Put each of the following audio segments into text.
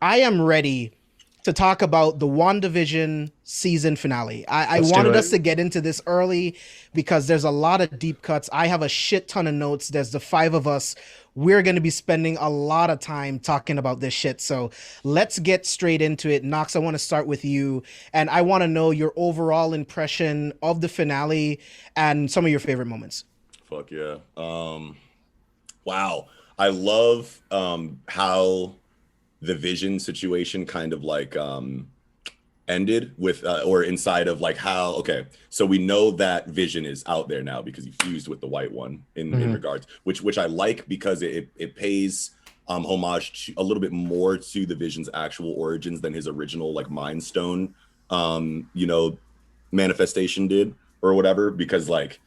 I am ready to talk about the WandaVision season finale. I Let's do wanted it. us to get into this early because there's a lot of deep cuts. I have a shit ton of notes. There's the five of us. We're going to be spending a lot of time talking about this shit. So let's get straight into it. Knox, I want to start with you. And I want to know your overall impression of the finale and some of your favorite moments. Fuck yeah. Wow. I love how the Vision situation kind of like ended with or inside of like how, okay, so we know that Vision is out there now because he fused with the white one in regards, which I like because it pays homage to, a little bit more to the Vision's actual origins than his original like Mind Stone manifestation did or whatever, because like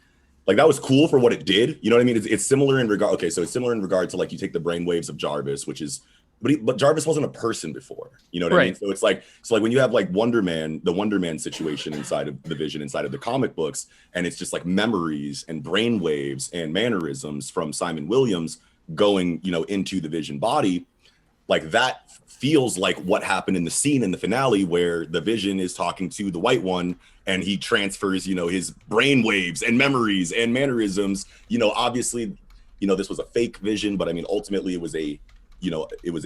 that was cool for what it did. You know what I mean? It's similar in regard. Okay, so it's similar in regard to like you take the brainwaves of Jarvis, which is, but Jarvis wasn't a person before. You know what I mean? So it's like when you have like Wonder Man, the Wonder Man situation inside of the Vision, inside of the comic books, and it's just like memories and brainwaves and mannerisms from Simon Williams going, into the Vision body. Like that feels like what happened in the scene in the finale where the Vision is talking to the white one and he transfers, his brainwaves and memories and mannerisms. Obviously, this was a fake Vision, but I mean, ultimately it was a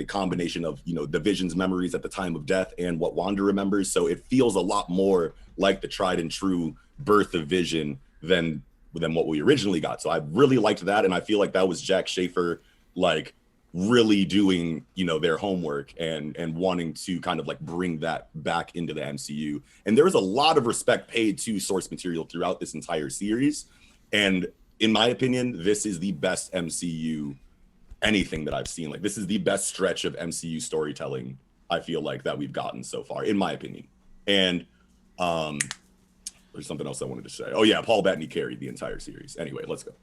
combination of, the Vision's memories at the time of death and what Wanda remembers. So it feels a lot more like the tried and true birth of Vision than what we originally got. So I really liked that. And I feel like that was Jack Schaefer, like really doing, their homework and wanting to kind of like bring that back into the MCU. And there was a lot of respect paid to source material throughout this entire series. And in my opinion, this is the best MCU anything that I've seen. Like this is the best stretch of MCU storytelling I feel like that we've gotten so far, in my opinion. And there's something else I wanted to say. Oh yeah, Paul Bettany carried the entire series. Anyway, let's go.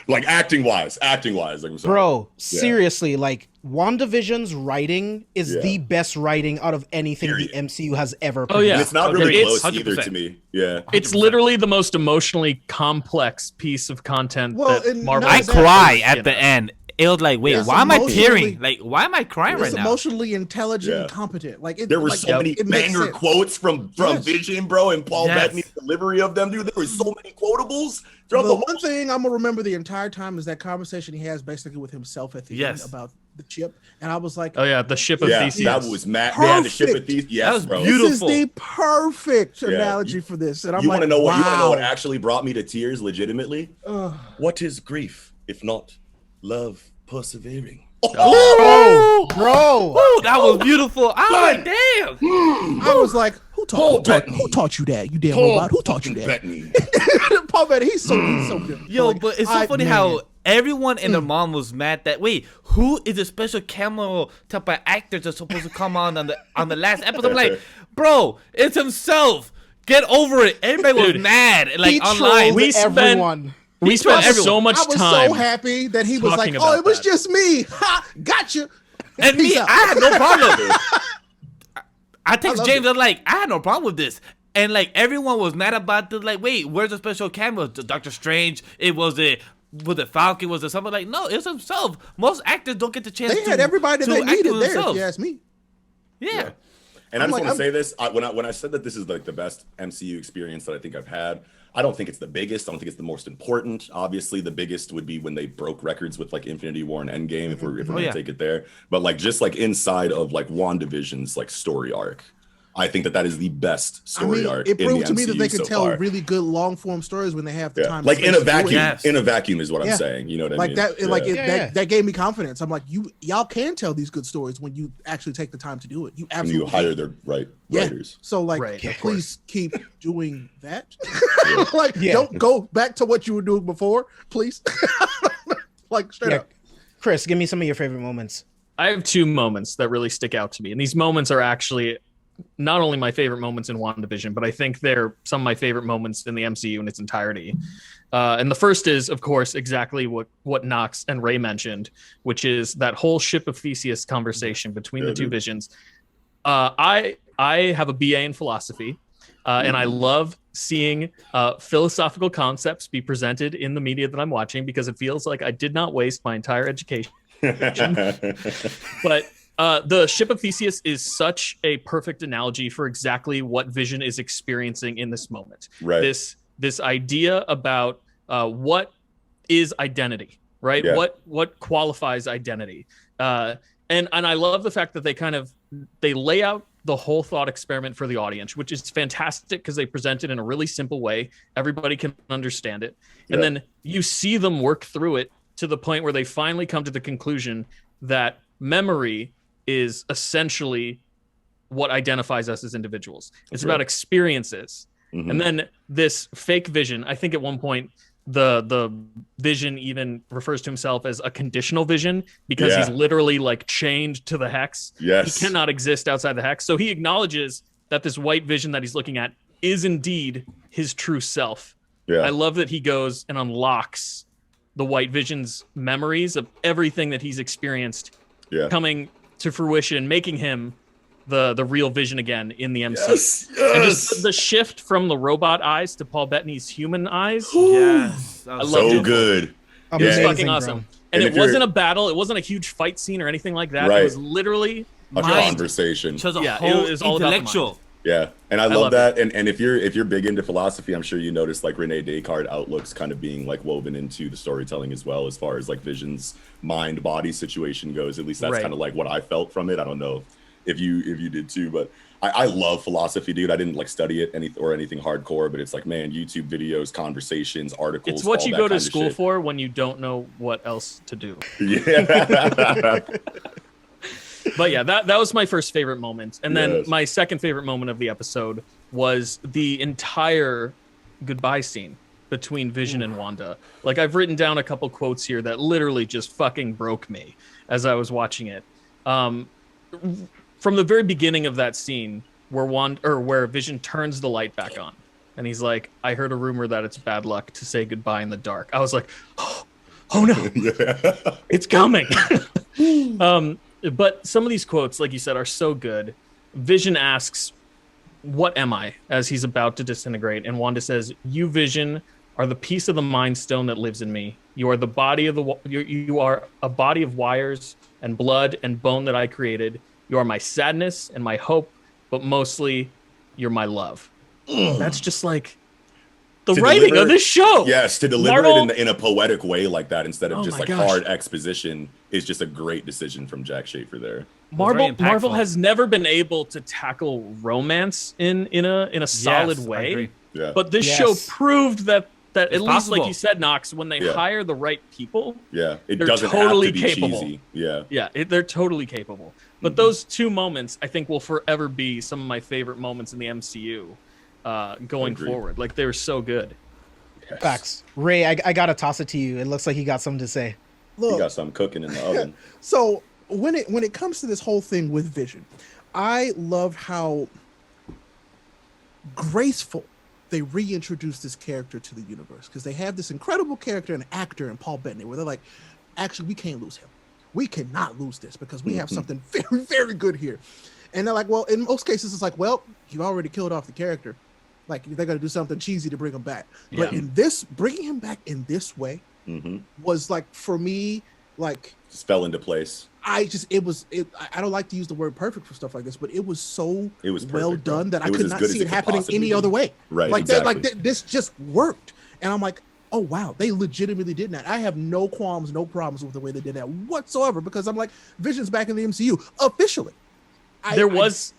Like acting wise, like I'm sorry. Bro, seriously, like WandaVision's writing is the best writing out of anything the MCU has ever produced. Oh yeah, and it's not really close 100%. Either to me. Yeah, 100%. It's literally the most emotionally complex piece of content that Marvel. I cry at the end. It was like, wait, why am I tearing? Like, why am I crying right now? It's emotionally intelligent and competent. Like there were so many banger quotes from Vision, bro, and Paul Bettany's delivery of them, dude. There were so many quotables. The one thing I'm gonna remember the entire time is that conversation he has basically with himself at the end about the ship, and I was like, "Oh yeah, the ship of Theseus." That was Matt. Yeah, the ship of Theseus. Yes, that was bro. Beautiful. This is the perfect analogy for this. And I'm you like, want to know what? wow. You want to know what actually brought me to tears? Legitimately, what is grief if not love persevering? Oh, bro. Oh, that was beautiful. I was like, damn. I was like, who taught you that? You damn robot. Who taught you that? Paul Bettany, he's so good. Yo, like, but it's so funny how everyone in the mom was mad that wait, who is a special cameo type of actor that's supposed to come on the last episode? I'm like, bro, it's himself. Get over it. Everybody was mad. Like online. We spent so much time. I was so happy that he was like, "Oh, it was just me. Ha, gotcha." And me, I had no problem. I text James. I'm like, I had no problem with this. And like everyone was mad about this. Like, wait, where's the special camera? Doctor Strange. It was it Falcon? Was it something like? No, it's himself. Most actors don't get the chance. They had everybody that they needed there. Themselves. If you ask me. Yeah. And I just want to say this: when I said that this is like the best MCU experience that I think I've had, I don't think it's the biggest. I don't think it's the most important. Obviously, the biggest would be when they broke records with like Infinity War and Endgame. If we're gonna take it there, but like just like inside of like WandaVision's like story arc, I think that is the best story arc. It proved to me MCU that they can tell far. really good long form stories when they have the time. Like in a vacuum. Yes. In a vacuum is what I'm saying. You know what I mean? That gave me confidence. I'm like, y'all can tell these good stories when you actually take the time to do it. You absolutely you hire the right writers. So like, please keep doing that. Don't go back to what you were doing before, please. Like straight up. Chris, give me some of your favorite moments. I have two moments that really stick out to me, and these moments are actually not only my favorite moments in WandaVision, but I think they're some of my favorite moments in the MCU in its entirety. And the first is, of course, exactly what Knox and Ray mentioned, which is that whole ship of Theseus conversation between the two visions. I have a BA in philosophy, and I love seeing philosophical concepts be presented in the media that I'm watching because it feels like I did not waste my entire education. But The ship of Theseus is such a perfect analogy for exactly what Vision is experiencing in this moment. Right. This idea about what is identity, right? Yeah. What qualifies identity? And I love the fact that they lay out the whole thought experiment for the audience, which is fantastic because they present it in a really simple way. Everybody can understand it. And then you see them work through it to the point where they finally come to the conclusion that memory is essentially what identifies us as individuals. It's about experiences. Mm-hmm. And then this fake Vision, I think at one point the Vision even refers to himself as a conditional Vision because he's literally like chained to the hex. Yes. He cannot exist outside the hex. So he acknowledges that this white Vision that he's looking at is indeed his true self. Yeah. I love that he goes and unlocks the white Vision's memories of everything that he's experienced coming to fruition, making him the real Vision again in the MCU. Yes. And just the shift from the robot eyes to Paul Bettany's human eyes. Yes. I love so good. It's fucking awesome. And it wasn't a battle. It wasn't a huge fight scene or anything like that. Right. It was literally a conversation. It was all intellectual. Yeah, and I love that. And if you're big into philosophy, I'm sure you noticed like Rene Descartes' outlooks kind of being like woven into the storytelling as well, as far as like Vision's mind body situation goes. At least that's kind of like what I felt from it. I don't know if you did too, but I love philosophy, dude. I didn't like study it anything hardcore, but it's like, man, YouTube videos, conversations, articles. It's what you go to school for when you don't know what else to do. Yeah. But yeah, that was my first favorite moment. And then my second favorite moment of the episode was the entire goodbye scene between Vision and Wanda. Like, I've written down a couple quotes here that literally just fucking broke me as I was watching it. From the very beginning of that scene where Vision turns the light back on and he's like, I heard a rumor that it's bad luck to say goodbye in the dark. I was like, oh no, it's coming. But some of these quotes, like you said, are so good. Vision asks, what am I? As he's about to disintegrate. And Wanda says, you, Vision, are the piece of the Mind Stone that lives in me. You are the body of you are a body of wires and blood and bone that I created. You are my sadness and my hope, but mostly you're my love. That's just like the writing of this show. Yes, to deliver it in a poetic way like that instead of just like hard exposition is just a great decision from Jack Schaefer there. Marvel has never been able to tackle romance in a solid way. Yeah. But this show proved that at least possible. Like you said, Knox, when they hire the right people, it doesn't totally have to be capable. Cheesy. They're totally capable. But those two moments, I think, will forever be some of my favorite moments in the MCU going forward. Like, they were so good. Yes. Facts. Ray, I gotta toss it to you. It looks like you got something to say. Look, you got something cooking in the oven. So when it comes to this whole thing with Vision, I love how graceful they reintroduced this character to the universe, because they have this incredible character and actor in Paul Bettany where they're like, actually, we can't lose him. We cannot lose this because we have something very, very good here. And they're like, well, in most cases, it's like, well, you already killed off the character. Like, they're going to do something cheesy to bring him back. Yeah. But in this, bringing him back in this way was like, for me, like, just fell into place. I don't like to use the word perfect for stuff like this, but it was perfect, well done that I could not see it happening any other way. Right. Like exactly. This just worked. And I'm like, oh wow, they legitimately did that. I have no qualms, no problems with the way they did that whatsoever, because I'm like, Vision's back in the MCU officially. There was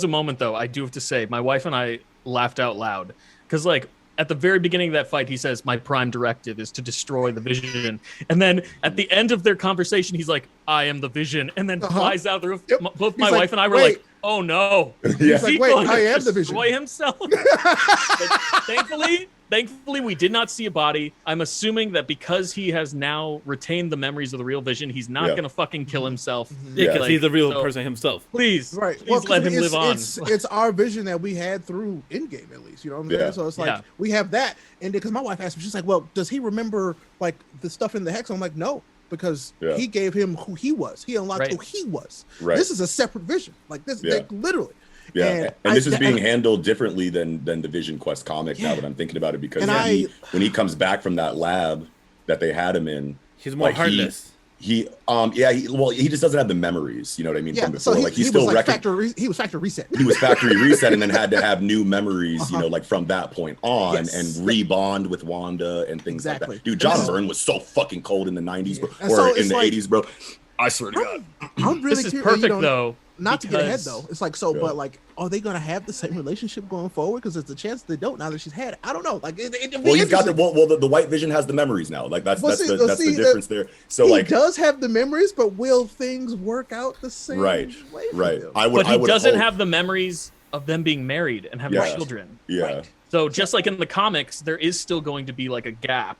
a moment though, I do have to say, my wife and I laughed out loud because like at the very beginning of that fight, he says, my prime directive is to destroy the Vision. And then at the end of their conversation, he's like, I am the Vision. And then flies out the roof. Yep. Both my wife and I were like, oh no. He's like, wait, I am the Vision. Destroy himself. Thankfully, we did not see a body. I'm assuming that because he has now retained the memories of the real Vision, he's not going to fucking kill himself. Yeah, because he's the real person himself. Please let him live on. It's our vision that we had through Endgame, at least. You know what I'm saying? So it's like, we have that. And because my wife asked me, she's like, well, does he remember like the stuff in the Hex? I'm like, no, because he gave him who he was. He unlocked who he was. Right. This is a separate vision. Like this, like, literally. Yeah, and this is being handled differently than the Vision Quest comic now that I'm thinking about it, because when he comes back from that lab that they had him in, he's more heartless. He just doesn't have the memories, you know what I mean, from before. So like he was like he was factory reset. He was factory reset and then had to have new memories, you know, like from that point on, and rebond with Wanda and things like that. Dude, John Byrne was so fucking cold in the 90s, bro, or in the 80s, bro. I swear to God. I'm really this is perfect though. Not to get ahead though. It's like but like, are they gonna have the same relationship going forward? Because there's a chance they don't now that she's had it. I don't know. Like, he's got the White Vision has the memories now. Like that's the difference there. So he does have the memories, but will things work out the same way? Right. But he doesn't have the memories of them being married and having children. Yeah. Right. So just like in the comics, there is still going to be like a gap.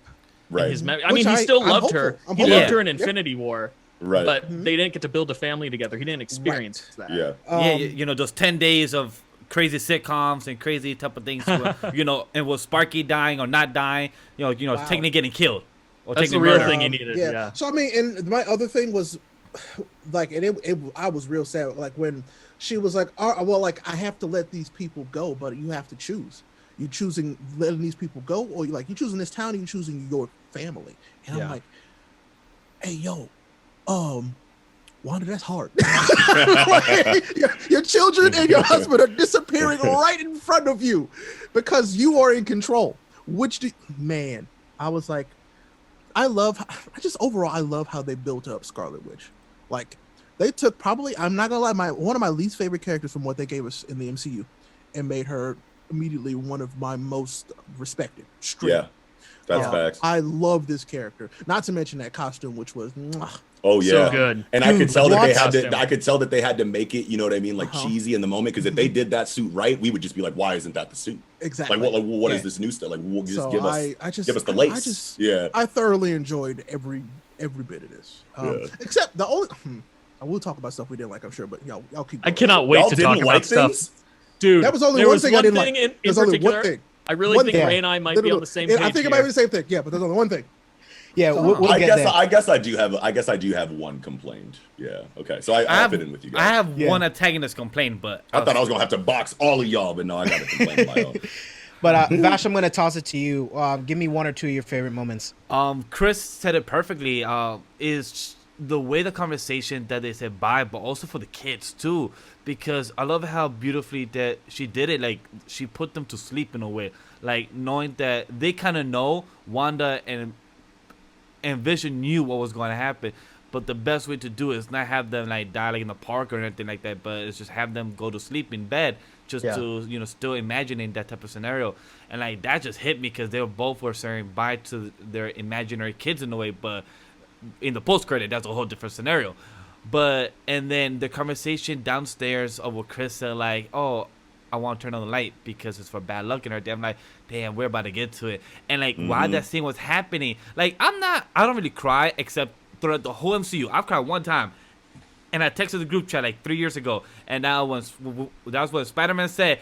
Right. In his I mean, he still loved her. He loved her in Infinity War. Right. But they didn't get to build a family together. He didn't experience that. Yeah. You know, those 10 days of crazy sitcoms and crazy type of things, you know, and was Sparky dying or not dying, you know, technically getting killed. Or that's the real thing he needed. Yeah. So, I mean, and my other thing was, like, I was real sad, like, when she was like, oh, well, like, I have to let these people go, but you have to choose. You choosing letting these people go, or you choosing this town, or you choosing your family. And I'm like, hey, yo, Wanda, that's hard. your children and your husband are disappearing right in front of you because you are in control. I was like, I love how they built up Scarlet Witch. Like, they took I'm not gonna lie, one of my least favorite characters from what they gave us in the MCU and made her immediately one of my most respected. Yeah, that's facts. I love this character. Not to mention that costume, which was oh yeah, so good. And I could tell that they had to. I could tell that they had to make it. You know what I mean, like cheesy in the moment. Because if they did that suit right, we would just be like, "Why isn't that the suit?" Exactly. Like, what is this new stuff? Like, just give us the lace. I thoroughly enjoyed every bit of this. Except the only. I will talk about stuff we didn't like, I'm sure, but y'all keep going. I cannot wait to talk about stuff. Dude, that was only one thing I didn't like. There's only one thing. I really think Ray and I might be on the same page. I think it might be the same thing. Yeah, but there's only one thing. Yeah, we'll I get there. I guess I do have one complaint. Yeah. Okay. So I'll fit in with you guys. I have one antagonist complaint, but I thought I was gonna have to box all of y'all, but no, I got to complain my own. But Vash, I'm gonna toss it to you. Give me one or two of your favorite moments. Chris said it perfectly. Is the way the conversation that they said bye, but also for the kids too, because I love how beautifully that she did it. Like, she put them to sleep in a way, like knowing that they kind of know Wanda and Vision knew what was going to happen, but the best way to do it is not have them like die like in the park or anything like that, but it's just have them go to sleep in bed to still imagining that type of scenario. And like that just hit me because they were saying bye to their imaginary kids in a way, but in the post credit that's a whole different scenario. But and then the conversation downstairs of what Chris said, like, oh, I want to turn on the light because it's for bad luck and everything. I'm like, damn, we're about to get to it. And like while that scene was happening, like I don't really cry except throughout the whole MCU. I've cried one time, and I texted the group chat like 3 years ago, and that was when Spider-Man said,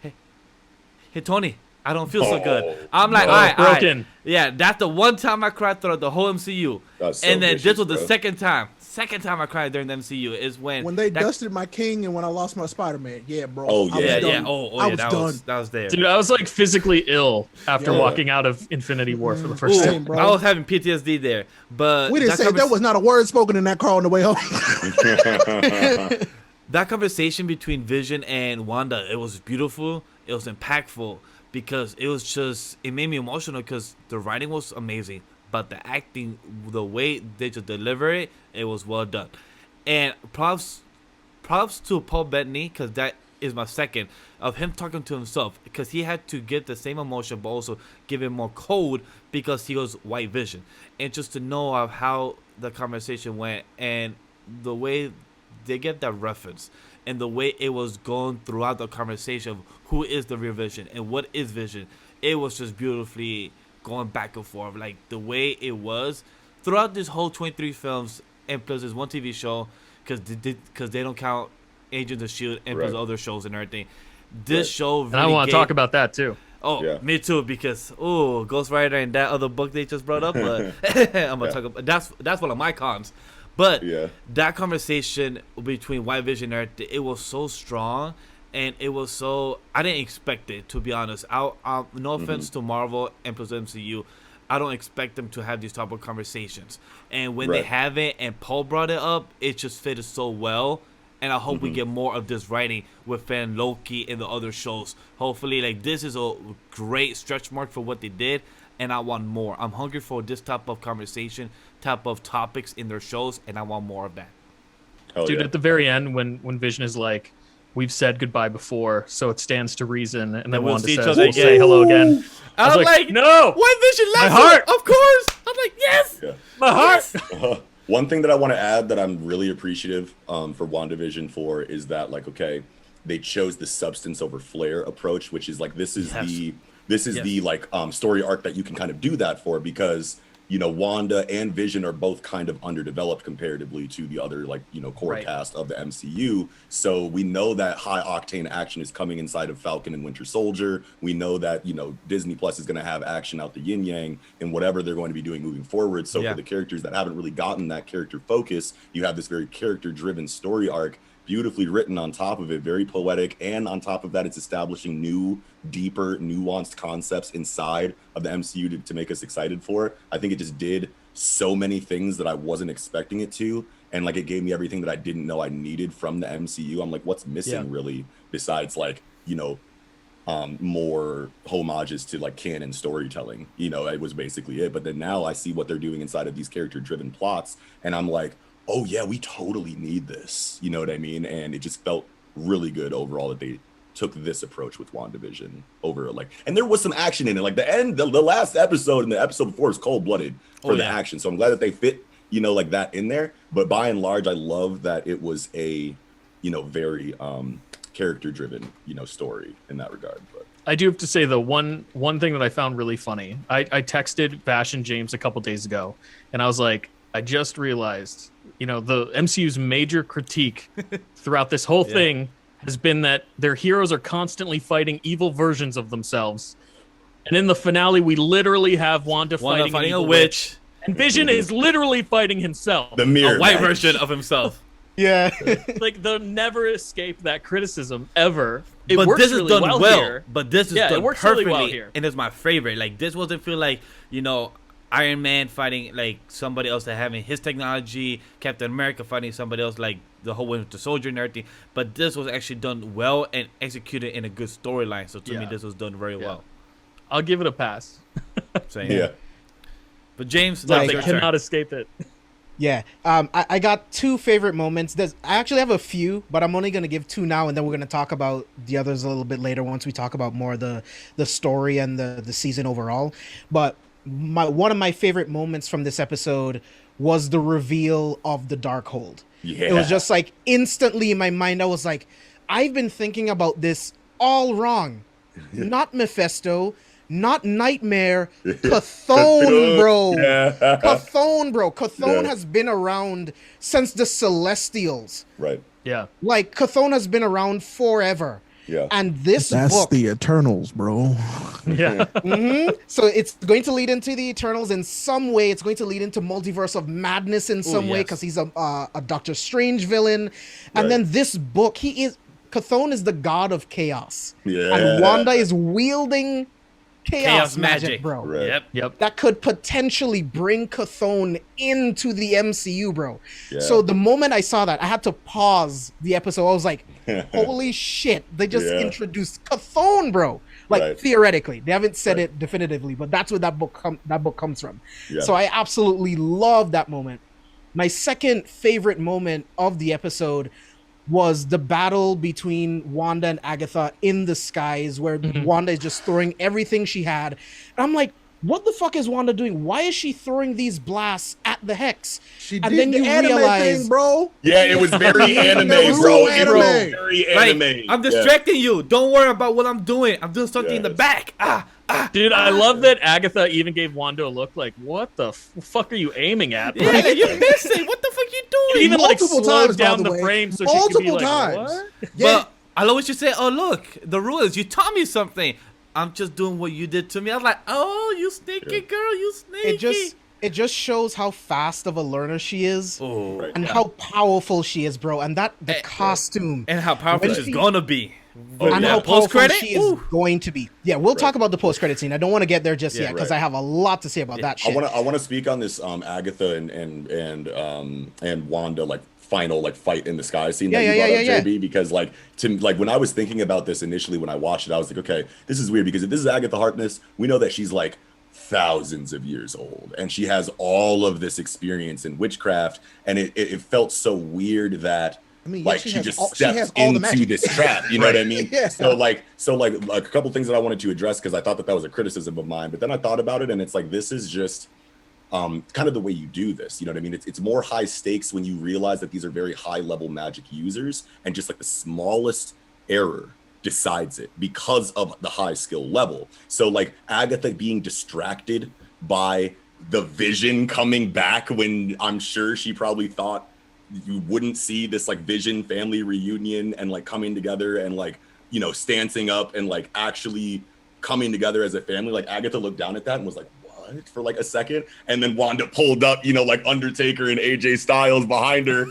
hey Tony, I don't feel so good. I'm like, all right, broken. Yeah, that's the one time I cried throughout the whole MCU. So and then this was the second time I cried during the MCU is when they dusted my king and when I lost my Spider-Man. Yeah, bro. Oh yeah, yeah. Oh yeah, that was there. Dude, I was like physically ill after walking out of Infinity War for the first time. Bro. I was having PTSD there, but we didn't say there was not a word spoken in that car on the way home. That conversation between Vision and Wanda, it was beautiful. It was impactful because it made me emotional because the writing was amazing. But the acting, the way they just deliver it, it was well done. And props to Paul Bettany, because that is my second, of him talking to himself. Because he had to get the same emotion, but also give him more code because he was White Vision. And just to know of how the conversation went and the way they get that reference and the way it was going throughout the conversation of who is the real Vision and what is Vision, it was just beautifully going back and forth, like the way it was throughout this whole 23 films, and plus there's one TV show because they don't count Agents of S.H.I.E.L.D. and plus other shows and everything. This show really and I want to talk about that too. Oh, yeah. Me too, because Ghost Rider and that other book they just brought up, but I'm gonna talk about that's one of my cons. But that conversation between White Vision and everything, it was so strong. And it was so I didn't expect it, to be honest. No offense to Marvel and plus MCU, I don't expect them to have these type of conversations. And when they Right. have it, and Paul brought it up, it just fitted so well. And I hope we get more of this writing within Loki and the other shows. Hopefully, like, this is a great stretch mark for what they did, and I want more. I'm hungry for this type of conversation, type of topics in their shows, and I want more of that. Hell Dude, yeah. at the very end, when Vision is like, "We've said goodbye before, so it stands to reason," and then we'll Wanda see each says, other "We'll again." say hello again." I was I'm like, "No, When Vision My left, heart! of course. I'm like, yes. Yeah. my heart." One thing that I want to add that I'm really appreciative for WandaVision for is that, like, okay, they chose the substance over flair approach, which is like this is the like story arc that you can kind of do that for, because you know Wanda and Vision are both kind of underdeveloped comparatively to the other, like, you know, core Right. cast of the MCU. So we know that high octane action is coming inside of Falcon and Winter Soldier. We know that, you know, Disney Plus is going to have action out the yin yang and whatever they're going to be doing moving forward. So Yeah. for the characters that haven't really gotten that character focus, you have this very character driven story arc, beautifully written on top of it, very poetic, and on top of that, it's establishing new, deeper, nuanced concepts inside of the MCU to make us excited for it. I think it just did so many things that I wasn't expecting it to, and like it gave me everything that I didn't know I needed from the MCU. I'm like, what's missing really, besides, like, you know, more homages to like canon storytelling? You know, it was basically it. But then now I see what they're doing inside of these character driven plots, and I'm like, oh yeah, we totally need this. You know what I mean? And it just felt really good overall that they took this approach with WandaVision over, like, and there was some action in it. Like the last episode and the episode before is cold blooded for the action. So I'm glad that they fit, you know, like that in there. But by and large, I love that it was a, you know, very character driven, you know, story in that regard. But I do have to say, the one thing that I found really funny, I texted Vash and James a couple days ago, and I was like, I just realized, you know, the MCU's major critique throughout this whole thing has been that their heroes are constantly fighting evil versions of themselves. And in the finale, we literally have Wanda fighting an a evil witch. and Vision is literally fighting himself. the mirror A white match. version of himself. Yeah. Like, they'll never escape that criticism ever. It But works this is really done well, well. here. But this is Yeah, it done works really perfectly, well here. and it's my favorite. Like, this wasn't feel like, you know, Iron Man fighting like somebody else that having his technology, Captain America fighting somebody else like the whole Winter Soldier and everything. But this was actually done well and executed in a good storyline. So to me, this was done very well. I'll give it a pass. Same. Yeah. But James, Like, now They your turn. cannot escape it. Yeah. I got two favorite moments. I actually have a few, but I'm only going to give two now, and then we're going to talk about the others a little bit later once we talk about more of the story and the season overall. But one of my favorite moments from this episode was the reveal of the Darkhold. Yeah. It was just like instantly in my mind, I was like, I've been thinking about this all wrong. Not Mephisto, not Nightmare, Chthon, bro. Yeah. Chthon, bro. Chthon Yeah. has been around since the Celestials. Right. Yeah. Like, Chthon has been around forever. Yeah. And this That's book, the Eternals, bro. Yeah. so it's going to lead into the Eternals in some way. It's going to lead into Multiverse of Madness in some way, yes. because he's a Doctor Strange villain. And Right. then this book, Chthon is the god of chaos. Yeah. And Wanda is wielding chaos magic, magic. bro. Right. Yep. That could potentially bring Chthon into the MCU, bro. Yeah. So the moment I saw that, I had to pause the episode. I was like, holy shit, they just Yeah. introduced Chthon, bro. Like, Right. theoretically. They haven't said Right. it definitively, but that's where that book comes from. Yeah. So I absolutely love that moment. My second favorite moment of the episode was the battle between Wanda and Agatha in the skies, where Wanda is just throwing everything she had. And I'm like, what the fuck is Wanda doing? Why is she throwing these blasts at the Hex? She And did then the you anime realize- thing, bro. Yeah, it was very anime, It was bro. so It was anime. very Like, anime. I'm Yeah. distracting you. Don't worry about what I'm doing. I'm doing something in the Yes. back. Dude, I love that Agatha even gave Wanda a look like, what the fuck are you aiming at? Yeah, Like, you're missing. What the fuck you doing? even like multiple slowed times, by down the the way. frame so she could be Multiple like, times. what? Yeah. But I always just say, oh, look, the rule is you taught me something. I'm just doing what you did to me. I was like, oh, you sneaky Yeah. girl, you sneaky. It just shows how fast of a learner she is. Oh, Right. And how powerful she is, bro. And the costume. and how powerful When she's she- gonna be. Oh, and yeah. how powerful Post-credit? she is Ooh. going to be. Yeah, we'll talk about the post-credit scene. I don't want to get there just yet because right. I have a lot to say about that shit. I want to speak on this Agatha and Wanda like final like fight in the sky scene that you brought up, JB, because like when I was thinking about this initially when I watched it, I was like, okay, this is weird because if this is Agatha Harkness, we know that she's like thousands of years old and she has all of this experience in witchcraft, and it felt so weird that I mean, like she she just has stepped all the into magic. this trap, you know what I mean? Yeah. So like a couple things that I wanted to address because I thought that was a criticism of mine, but then I thought about it and it's like this is just kind of the way you do this, you know what I mean? It's more high stakes when you realize that these are very high level magic users and just like the smallest error decides it because of the high skill level. So like Agatha being distracted by the vision coming back when I'm sure she probably thought you wouldn't see this like Vision family reunion and like coming together and like, you know, stancing up and like actually coming together as a family. Like Agatha looked down at that and was like, what, for like a second, and then Wanda pulled up, you know, like Undertaker and AJ Styles behind her.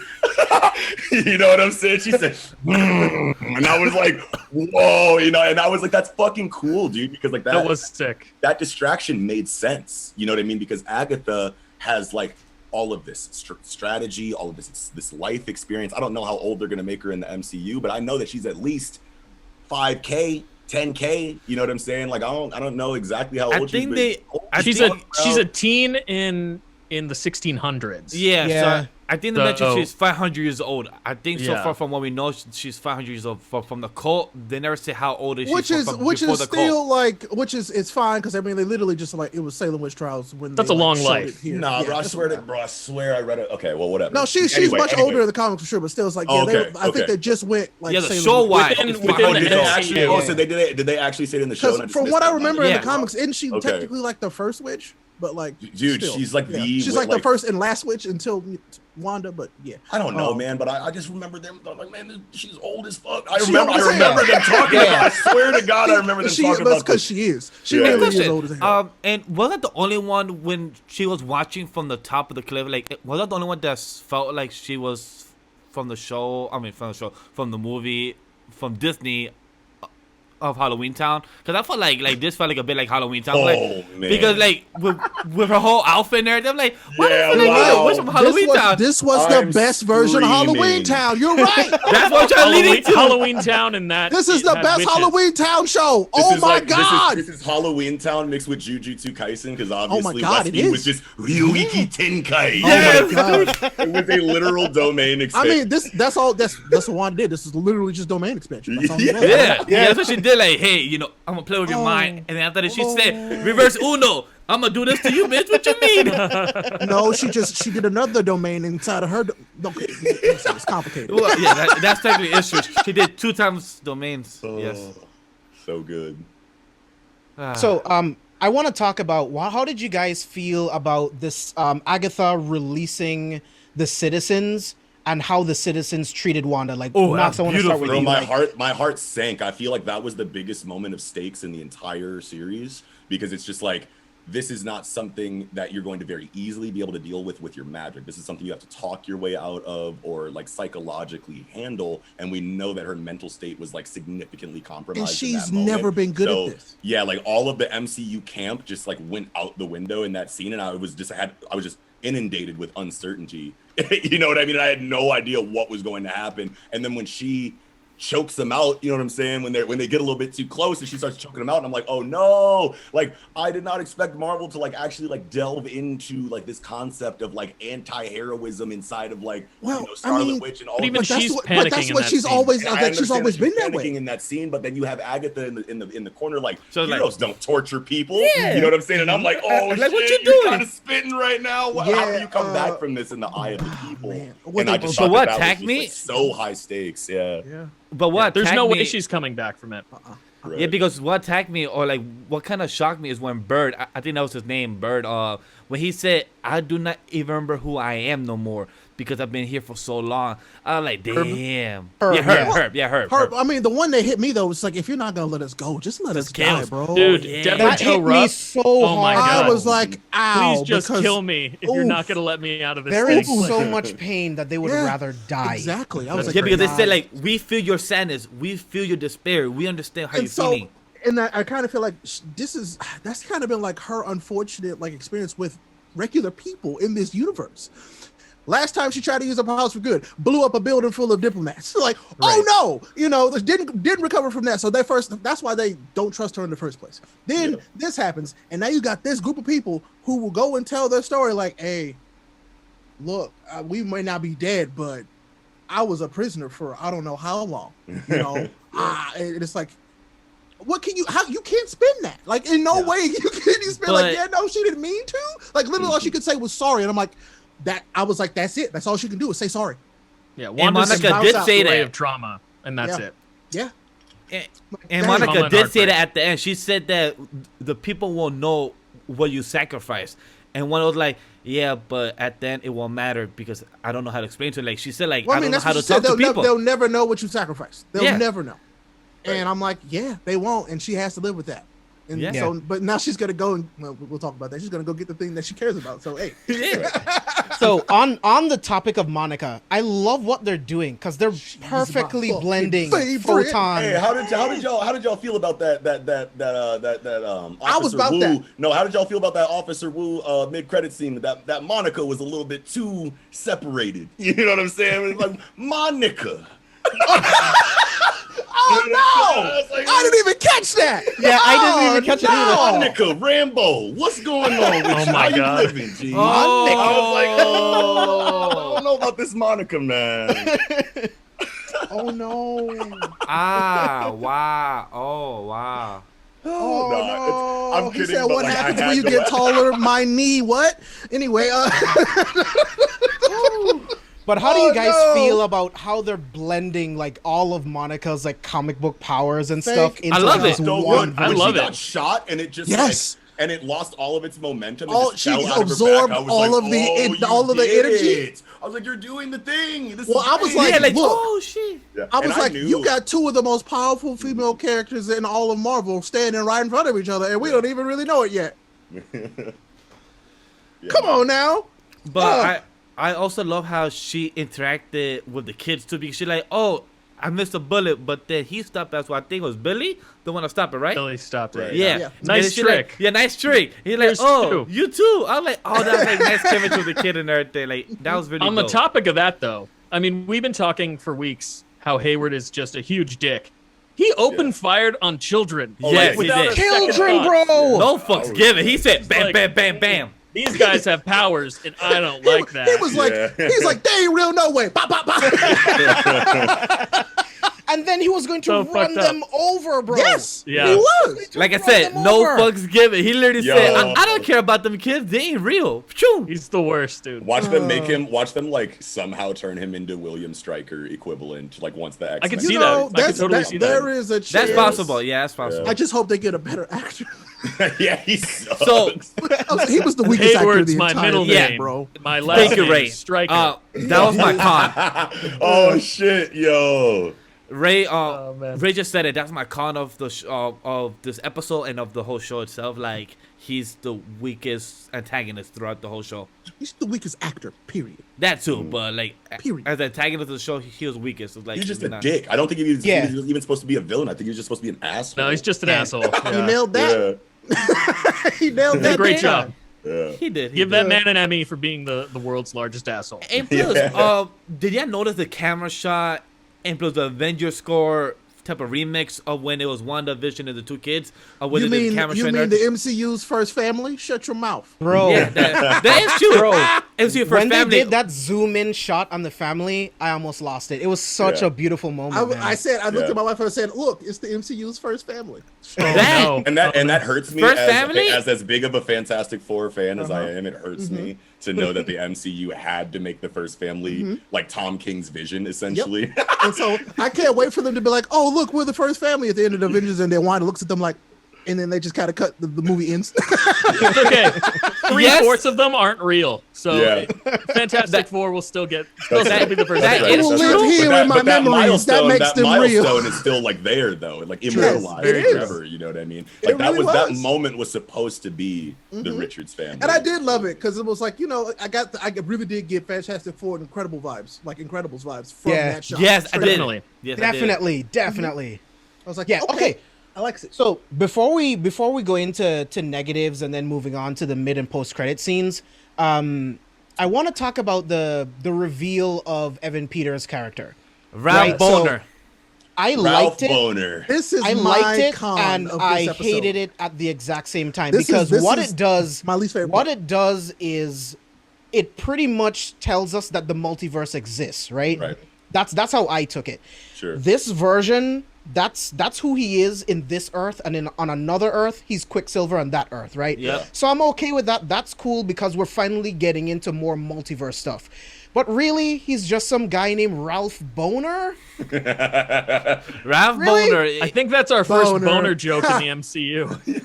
You know what I'm saying? She said, and I was like, whoa, you know, and I was like, that's fucking cool, dude, because like That was sick. that distraction made sense, you know what I mean? Because Agatha has like all of this strategy, all of this life experience. I don't know how old they're gonna make her in the MCU, but I know that she's at least 5K, 10K. You know what I'm saying? Like I don't know exactly how old She's a teen in the 1600s. Yeah. So I think they mentioned So- she's 500 years old. I think so Yeah. far from what we know, she's 500 years old. From the cult, they never say how old is she. Which is before the still cult. like it's fine because I mean they literally just like it was Salem witch trials when That's they, a long showed life. it here. Nah, Yeah, bro, I that's swear what- I swear I read it. Okay, well, whatever. No, she's much older in the comics for sure, but still, it's like Oh, yeah, okay, I think they just went like Yeah, the Salem show witch- wise. Within Did the they MCU. actually? Oh, so did they actually say it in the show? and I Because just from missed what I that? remember in Yeah. the comics, isn't she Okay. technically like the first witch? But like, Dude, still, she's like yeah. the she's like the first and last witch until Wanda. But yeah, I don't know, man, but I just remember them like, man, she's old as fuck. I She remember old as hell. them talking about. I swear to God, I remember them she talking that's about because this. she is. She Yeah. really is Question. old as hell. And was that the only one when she was watching from the top of the cliff? Like, was that the only one that felt like she was from the show? I mean, from the movie, from Disney of Halloween Town? Because I felt like this felt like a bit like Halloween Town. Oh, like, man. Because like with her whole outfit and everything, I'm like, why Yeah, the fuck wow. like, what's from Halloween Town? This was I'm the best version of Halloween screaming. Town. You're right. That's what you're leading to. Halloween Town and that. This is it the had best witches. Halloween Town show. This Oh is my like- god. This is Halloween Town mixed with Jujutsu Kaisen because obviously God, it Westy was is. just Ryuiki Tenkai. Oh my god. It was a literal domain I expansion. mean, that's what Wanda did. This is literally just domain expansion. That's all it was. Yeah, that's what she did. Like, hey, you know, I'm gonna play with your mind, and then after that, she said, "Reverse Uno, I'm gonna do this to you, bitch." What you mean? No, she did another domain inside of her. Okay, it's complicated. Well, yeah, that's technically issue. She did 2 times domains. Yes. So good. So, I want to talk about how did you guys feel about this Agatha releasing the citizens and how the citizens treated Wanda? Like, Oh, Knox, I want to start with Bro, you. my heart sank. I feel like that was the biggest moment of stakes in the entire series because it's just like this is not something that you're going to very easily be able to deal with your magic. This is something you have to talk your way out of or like psychologically handle. And we know that her mental state was like significantly compromised. And she's in that moment. never been good at this. Yeah, like all of the MCU camp just like went out the window in that scene, and I was just inundated with uncertainty. You know what I mean? I had no idea what was going to happen. And then when she chokes them out, you know what I'm saying? When they get a little bit too close and she starts choking them out, and I'm like, oh no! Like I did not expect Marvel to like actually like delve into like this concept of like anti-heroism inside of like Scarlet Witch and all. But even of that. she's but panicking that's in what that she's scene. always. And I That she's understand always that been she's that panicking way. in that scene, but then you have Agatha in the corner like So, like- heroes don't torture people. Yeah. You know what I'm saying? And I'm like, oh Like, shit, what you you're doing? kind of spitting right now. How Yeah, do you come back from this in the eye of the people? man. And I just So thought what, that tag was just, me? like, so high stakes. Yeah. Yeah. But what? There's attacked no way me- she's coming back from it. Right. Yeah, because what attacked me or like what kind of shocked me is when Bird, I think that was his name, Bird. When he said, "I do not even remember who I am no more." because I've been here for so long. I'm like, damn. Herb, Herb. I mean, the one that hit me though was like, if you're not gonna let us go, just let us die, bro. Dude, Yeah. Deborah That Jo hit me Rupp. so Oh my hard. God. I was like, ow. Please just because- kill me if you're not Oof. gonna let me out of this They're thing. in so much pain that they would Yeah, rather die. Exactly. I was That's like, Yeah, because they God. said like, we feel your sadness, we feel your despair, we understand how And you're so, feeling. and I kind of feel like that's kind of been like her unfortunate like experience with regular people in this universe. Last time she tried to use her powers for good, blew up a building full of diplomats. Like, Right. oh no, didn't recover from that. So that's why they don't trust her in the first place. Then this happens, and now you got this group of people who will go and tell their story. Like, hey, look, we may not be dead, but I was a prisoner for I don't know how long. You know, and it's like, what can you? How you can't spin that? Like, in no way you spin like, yeah, no, she didn't mean to. Like, literally, all she could say was sorry, and I'm like, that. I was like, that's it. That's all she can do is say sorry. Yeah, And Wanda's Monica bounce did out say story that. of trauma, and that's Yeah. it. Yeah. And Dang. Monica Trauma and did say heartbreak. that at the end. She said that the people will know what you sacrificed. And one was like, yeah, but at the end it won't matter because I don't know how to explain to her. Like she said, like, Well, I don't know that's how what to she said. talk to people. They'll never know what you sacrificed. They'll Yeah. never know. And I'm like, yeah, they won't, and she has to live with that. And Yeah. so, but now she's gonna go and we'll talk about that. She's gonna go get the thing that she cares about. So hey, So on the topic of Monica, I love what they're doing because they're my perfectly fucking blending favorite. Photon. Hey, how did y'all feel about that Officer I was about Wu? that. No, how did y'all feel about that Officer Wu mid-credit scene? That Monica was a little bit too separated. You know what I'm saying? It's like Monica. oh no, I didn't even catch that. Yeah, I didn't even catch it either. Monica Rambo, what's going on with Oh you? my How God. you living, G? Oh. I was like, oh, I don't know about this Monica, man. Oh no. Ah, wow. Oh, wow. Oh no. I'm He kidding, said, but, what like, I happens had when you to get laugh. taller? My knee. What? Anyway. But how do you Oh, guys no. feel about how they're blending like all of Monica's like comic book powers and stuff Thank- into I love this it. So one? good. I When love she it. got shot and it just Yes. and it lost all of its momentum. All- And just she fell out of her absorbed back. I was all like, of the- oh, it- you all of the did energy. it. I was like, you're doing the thing. This Well, is I was great. like, Yeah, like, look. oh, shit. Yeah. I was And like, knew- you got two of the most powerful female characters in all of Marvel standing right in front of each other, and we don't even really know it yet. Yeah. Come on now. But I also love how she interacted with the kids too, because she's like, oh, I missed a bullet, but then he stopped. That's what I think it was Billy, the one to stop it, right? Billy stopped it. Right. Yeah. Yeah. And Nice then she trick. Like, yeah, nice trick. He's like, Here's oh, two. you too. I was like, oh, that was like nice chemistry with the kid and everything. Like that was really On the dope. topic of that, though, I mean, we've been talking for weeks how Hayward is just a huge dick. He open fired on children. Yes, he without did. a second Children, thought. bro. No fucks given. He said, bam, like- bam, bam, bam. These guys have powers, and I don't like that. He was like, Yeah. he's like, they ain't real no way. Bop, bop, bop. And then he was going to So run fucked up. them over, bro. Yes, Yeah. he was. Like I Run said, them no over. fucks given. He literally Yo. said, I don't care about them kids. They ain't real. Phew. He's the worst, dude. Watch them like somehow turn him into William Stryker equivalent, like once the X. I could You see know, that. I could totally see that. there is a chance. That's possible. Yeah, that's possible. I just hope they get a better actor. Yeah, he sucks. So, He was the weakest actor of Hayward's the my entire middle thing, Yeah. name, bro. My last thank you, name Ray. is Striker. That was my con. Oh shit, yo. Ray, man. Ray just said it. That's my con of the of this episode and of the whole show itself. Like he's the weakest antagonist throughout the whole show. He's the weakest actor, period. That too, but like Period. as the antagonist of the show, he was weakest. It's like He's just a not- dick. I don't think he was, Yeah. he was even supposed to be a villain. I think he was just supposed to be an asshole. No, he's just an Yeah. asshole. He Yeah. nailed that. He nailed He did a that. great big job. time. Yeah. He did. He Give did. that man an Emmy for being the world's largest asshole. And plus, Yeah. did y'all notice the camera shot and plus the Avenger score type of remix of when it was WandaVision and the two kids? Or was You it the mean camera you shot mean and the everything? MCU's first family? Shut your mouth. Bro. Yeah, that is true. Bro. MCU for When family. they did that zoom in shot on the family, I almost lost it. It was such Yeah. a beautiful moment. man. I looked Yeah. at my wife and I said, "Look, it's the MCU's first family." That- No. And that hurts me First as, family? as big of a Fantastic Four fan as I Uh-huh. am. It hurts Mm-hmm. me to know that the MCU had to make the first family like Tom King's vision, essentially. And so I can't wait for them to be like, "Oh, look, we're the first family" at the end of the Avengers, and then Wanda looks at them like, and then they just kind of cut the movie ends. It's okay. 3/4 of them aren't real. So Yeah. Fantastic Four will still be the first. that one. is will true. live here in my memories. That makes them real. milestone is still like there though, like immortalized it is. forever. You know what I mean? Like It that really that was. moment was supposed to be the Richards family, And I did love it because it was like, I really did get Fantastic Four and Incredible vibes, like Incredibles vibes from that shot. Yes, I Straight did. up. Definitely. Yes, I did. Definitely. I was like, Yeah, okay. I like it. So before we go into negatives and then moving on to the mid and post credit scenes, I want to talk about the reveal of Evan Peters' character. Ralph Right, so- Boner. I Ralph liked it. Boner. This is I my liked it con and of I this episode. hated it at the exact same time This because is what it does, my least favorite what part. it does is it pretty much tells us that the multiverse exists, right? Right. That's how I took it. Sure. This version, that's who he is in this Earth, and on another Earth, he's Quicksilver on that Earth, right? Yeah. So I'm okay with that. That's cool because we're finally getting into more multiverse stuff. But really, he's just some guy named Ralph Boner. Ralph Really? Boner. I think that's our first Boner. boner joke in the MCU.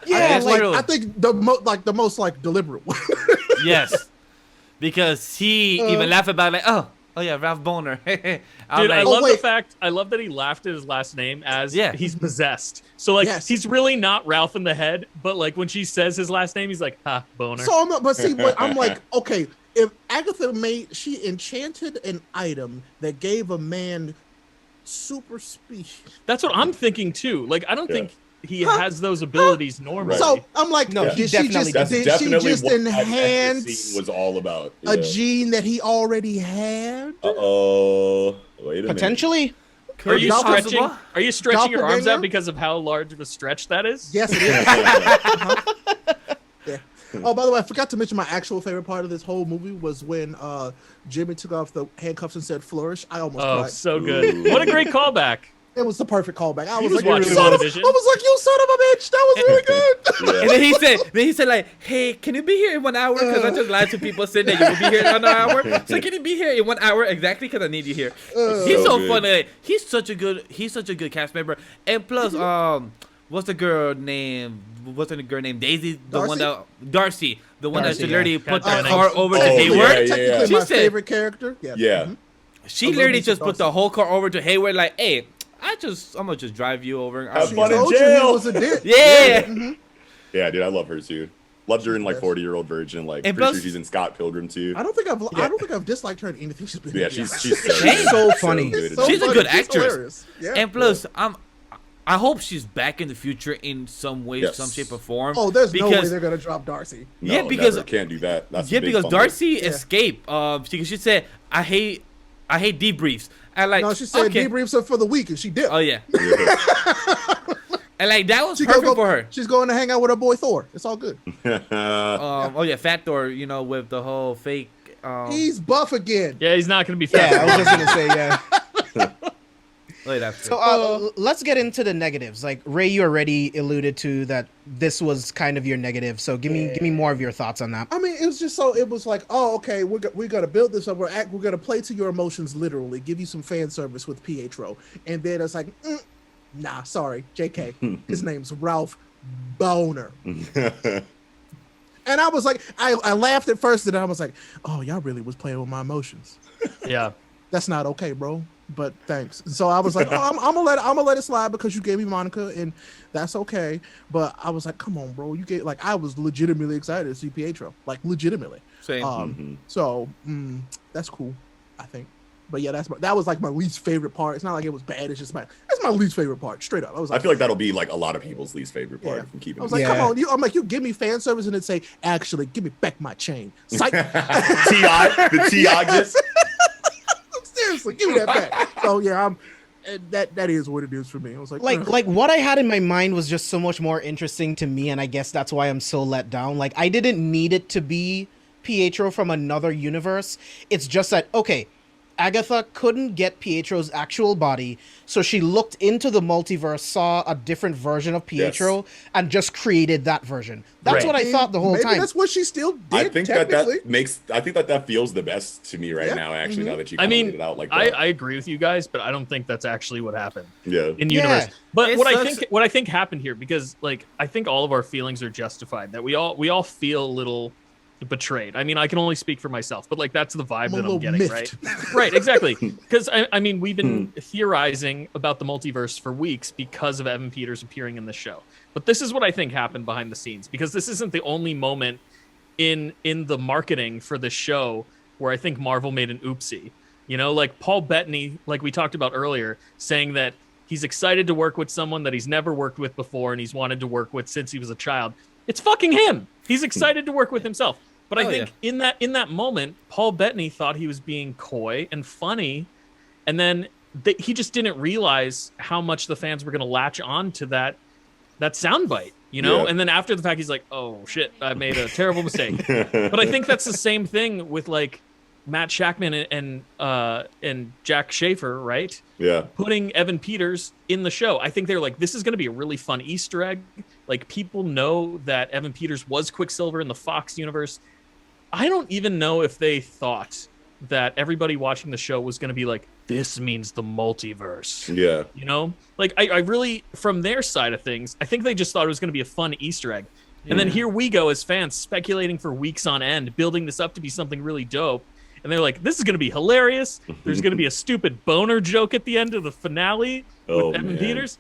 Yeah, it's like true. I think the most deliberate one. Yes, because he even laughed about it, like, oh yeah, Ralph Boner. I'm Dude, like, I love the wait. fact. I love that he laughed at his last name as Yeah. he's possessed. So like Yes. he's really not Ralph in the head, but like when she says his last name, he's like, ha, boner. So I'm like, okay, if Agatha she enchanted an item that gave a man super speed. That's what I'm thinking too. Like I don't Yeah. think he has those abilities normally. So I'm like, No, he did she definitely just That's did she definitely just what that enhance scene was all about. a gene that he already had? Uh-oh. Wait a minute. Potentially. Are you Doppelganger? stretching? Are you stretching your arms Doppelganger? out because of how large of a stretch that is? Yes, it is. Yeah. Oh, by the way, I forgot to mention my actual favorite part of this whole movie was when Jimmy took off the handcuffs and said "flourish." I almost Oh, cried. so good. Ooh. What a great callback. It was the perfect callback. I He was was like, watching "You son of a-" WandaVision. I was like, "You son of a bitch!" That was really good. Yeah. and then he said like, hey, can you be here in 1 hour? Because I just lied to people saying that you will be here in 1 hour. So can you be here in 1 hour exactly? Because I need you here. He's so so good. funny. Like, he's such a good cast member. And plus, what's the girl name? What's the girl named Daisy? The one Darcy? that Darcy, the one Darcy, that literally yeah. put the Gotcha. car over to Oh, Hayward. yeah, Technically, She my said- favorite character. Yeah. Yeah. She I love literally me just some put the Darcy. whole car over to Hayward. Like, hey, I'm gonna just drive you over. Have She fun in told you he jail. was a dick. Yeah. Mhm. Yeah, dude, I love her too. Loved her in like 40-Year-Old Virgin. Like, And pretty plus- sure she's in Scott Pilgrim too. I don't think I've disliked her in anything she's been. Yeah, in. she's so funny. good. So She's a funny. good actress. hilarious. Yeah. And plus, I hope she's back in the future in some way, Yes. some shape, or form. Oh, there's no way because they're gonna drop Darcy. No, Yeah, because- never. Can't do that. That's a yeah, big because fumble. Darcy Yeah. escaped. She said, "I hate debriefs." And like, No, she said okay. debriefs are for the week, and she did. Oh yeah, and like that was She gonna perfect for her. She's going to hang out with her boy Thor. It's all good. Oh yeah, Fat Thor. You know, with the whole fake. He's buff again. Yeah, he's not going to be fat. Yeah, I was just gonna say yeah. Wait, that's So let's get into the negatives. Like Ray, you already alluded to that this was kind of your negative. So give me more of your thoughts on that. I mean, it was just so. It was like, oh, okay, we're gonna build this up. We're gonna play to your emotions, literally, give you some fan service with Pietro, and then it's like, nah, sorry, J.K. His name's Ralph Boner. And I was like, I laughed at first, and I was like, oh, y'all really was playing with my emotions. Yeah. That's not okay, bro. But thanks. So I was like, oh, I'm gonna let it slide because you gave me Monica, and that's okay. But I was like, come on, bro. You get like I was legitimately excited to see Pietro, like legitimately. same. So that's cool, I think. But yeah, that was like my least favorite part. It's not like it was bad. It's just that's my least favorite part, straight up. I was I like, feel like that'll be like a lot of people's least favorite part. Yeah. If I'm keeping I was it. like, Yeah. come on, I'm like, you give me fan service and then say, actually, give me back my chain. Psych. the T.I. gets. Seriously, give me that back. So yeah, that is what it is for me. I was like, ugh. Like what I had in my mind was just so much more interesting to me, and I guess that's why I'm so let down. Like I didn't need it to be Pietro from another universe. It's just that okay, Agatha couldn't get Pietro's actual body, so she looked into the multiverse, saw a different version of Pietro, and just created that version. That's what I thought the whole Maybe time. that's what she still did. I think technically. I think that feels the best to me right now. Actually, now that you laid it out like that. I agree with you guys, but I don't think that's actually what happened. Yeah. In universe. But It what I think happened here, because like I think all of our feelings are justified. That we all feel a little betrayed. I mean, I can only speak for myself, but like that's the vibe that I'm getting, right? Right, exactly. Because I mean, we've been theorizing about the multiverse for weeks because of Evan Peters appearing in the show. But this is what I think happened behind the scenes, because this isn't the only moment in the marketing for the show where I think Marvel made an oopsie. You know, like Paul Bettany, like we talked about earlier, saying that he's excited to work with someone that he's never worked with before and he's wanted to work with since he was a child. It's fucking him. He's excited to work with himself. But I think in that moment, Paul Bettany thought he was being coy and funny, and then he just didn't realize how much the fans were going to latch on to that soundbite, you know? Yeah. And then after the fact, he's like, "Oh shit, I made a terrible mistake." But I think that's the same thing with like Matt Shackman and Jack Schaefer, right? Yeah. Putting Evan Peters in the show. I think they're like, this is going to be a really fun Easter egg. Like people know that Evan Peters was Quicksilver in the Fox universe. I don't even know if they thought that everybody watching the show was going to be like, this means the multiverse. Yeah. You know? Like, I really, from their side of things, I think they just thought it was going to be a fun Easter egg. And then here we go as fans speculating for weeks on end, building this up to be something really dope. And they're like, this is going to be hilarious. There's going to be a stupid boner joke at the end of the finale with Evan Peters.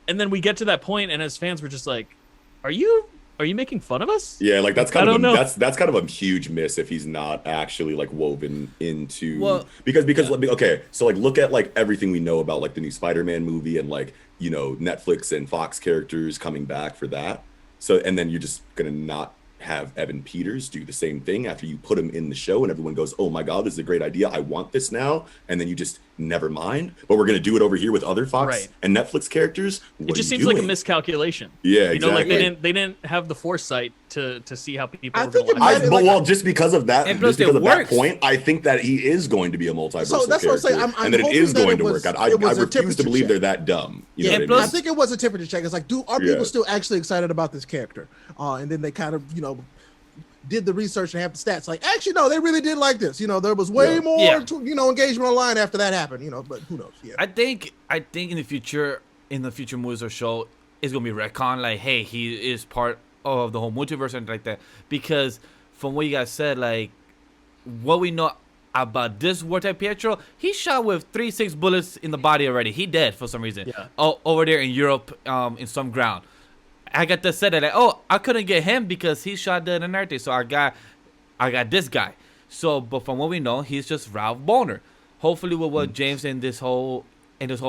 And then we get to that point, and as fans, we're just like, are you making fun of us? Yeah, like that's kind of that's kind of a huge miss if he's not actually like woven into because okay, so like look at like everything we know about like the new Spider-Man movie and like, you know, Netflix and Fox characters coming back for that. So and then you're just gonna not have Evan Peters do the same thing after you put him in the show and everyone goes, oh my God, this is a great idea. I want this now. And then you just never mind. But we're going to do it over here with other Fox and Netflix characters. It just seems like a miscalculation. Yeah, you know, like they didn't have the foresight to see how people were going to well, just because of that, that point, I think that he is going to be a multiversal so that's character. What I'm saying. And that it is going to work out. I refuse to believe they're that dumb. You know what I mean? I think it was a temperature check. It's like, are people still actually excited about this character? And then they kind of, you know, did the research and have the stats like, actually, no, they really did like this. You know, there was way more, you know, engagement online after that happened, you know, but who knows? Yeah. I think in the future movies or show, it's going to be retcon. Like, hey, he is part of the whole multiverse and like that. Because from what you guys said, like, what we know about this war type Pietro, he shot with 3-6 bullets in the body already. He dead for some reason. Yeah. Oh, over there in Europe, in some ground. Agatha said that, like, oh, I couldn't get him because he shot dead and everything. So I got this guy. So, but from what we know, he's just Ralph Boner. Hopefully, with what James in this whole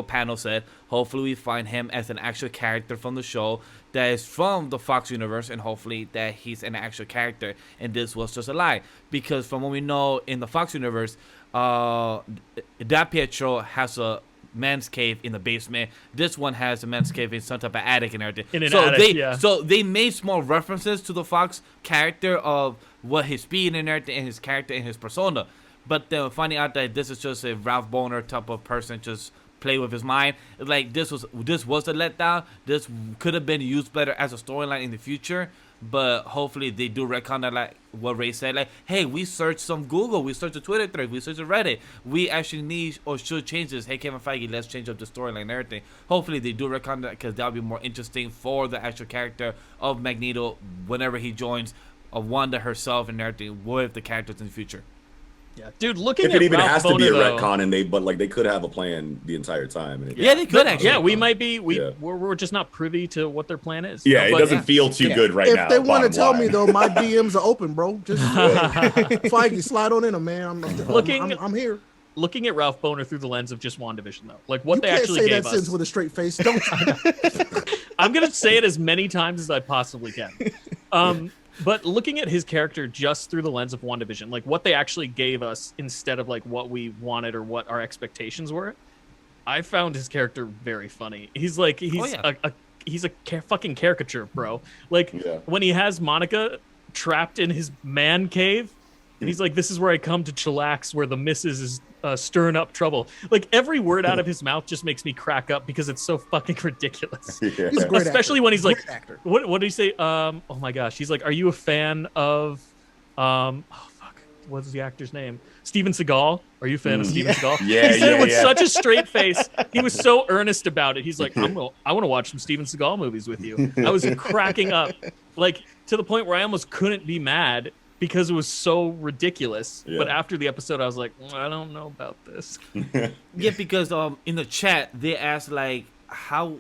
panel said, hopefully we find him as an actual character from the show that is from the Fox universe, and hopefully that he's an actual character and this was just a lie. Because from what we know in the Fox universe, that Pietro has a man's cave in the basement. This one has a man's cave in some type of attic and everything. So they made small references to the Fox character of what his speed and everything, and his character and his persona. But then finding out that this is just a Ralph Boner type of person, just play with his mind. Like this was a letdown. This could have been used better as a storyline in the future. But hopefully they do retcon that, like what Ray said, like, hey, we searched some Google, we searched a Twitter thread, we searched a Reddit. We actually need or should change this. Hey, Kevin Feige, let's change up the storyline and everything. Hopefully they do retcon that because that'll be more interesting for the actual character of Magneto whenever he joins Wanda herself and everything with the characters in the future. Yeah, dude, looking if at it even Ralph has Boner, to be a though, retcon, and they could have a plan the entire time. And they could actually. Yeah, we might be. We're just not privy to what their plan is. Yeah, it doesn't feel too good right now. If they want to tell me though, my DMs are open, bro. Just Feige, slide on in them, man. I'm here. Looking at Ralph Boner through the lens of just WandaVision, though, like what you they actually gave us. You can't say that sentence with a straight face, don't you? I'm gonna say it as many times as I possibly can. But looking at his character just through the lens of WandaVision, like what they actually gave us instead of like what we wanted or what our expectations were, I found his character very funny. He's like he's a fucking caricature, bro. Like when he has Monica trapped in his man cave, And he's like, this is where I come to chillax, where the missus is stirring up trouble. Like, every word out of his mouth just makes me crack up because it's so fucking ridiculous. He's a great Especially actor. when he's like, Great actor. what did he say? Oh my gosh. He's like, are you a fan of, what's the actor's name? Steven Seagal. Are you a fan of Steven Seagal? Yeah, He said it with yeah. such a straight face. He was so earnest about it. He's like, I want to watch some Steven Seagal movies with you. I was cracking up, like, to the point where I almost couldn't be mad because it was so ridiculous. Yeah. But after the episode, I was like, I don't know about this. Yeah, because in the chat they asked like how,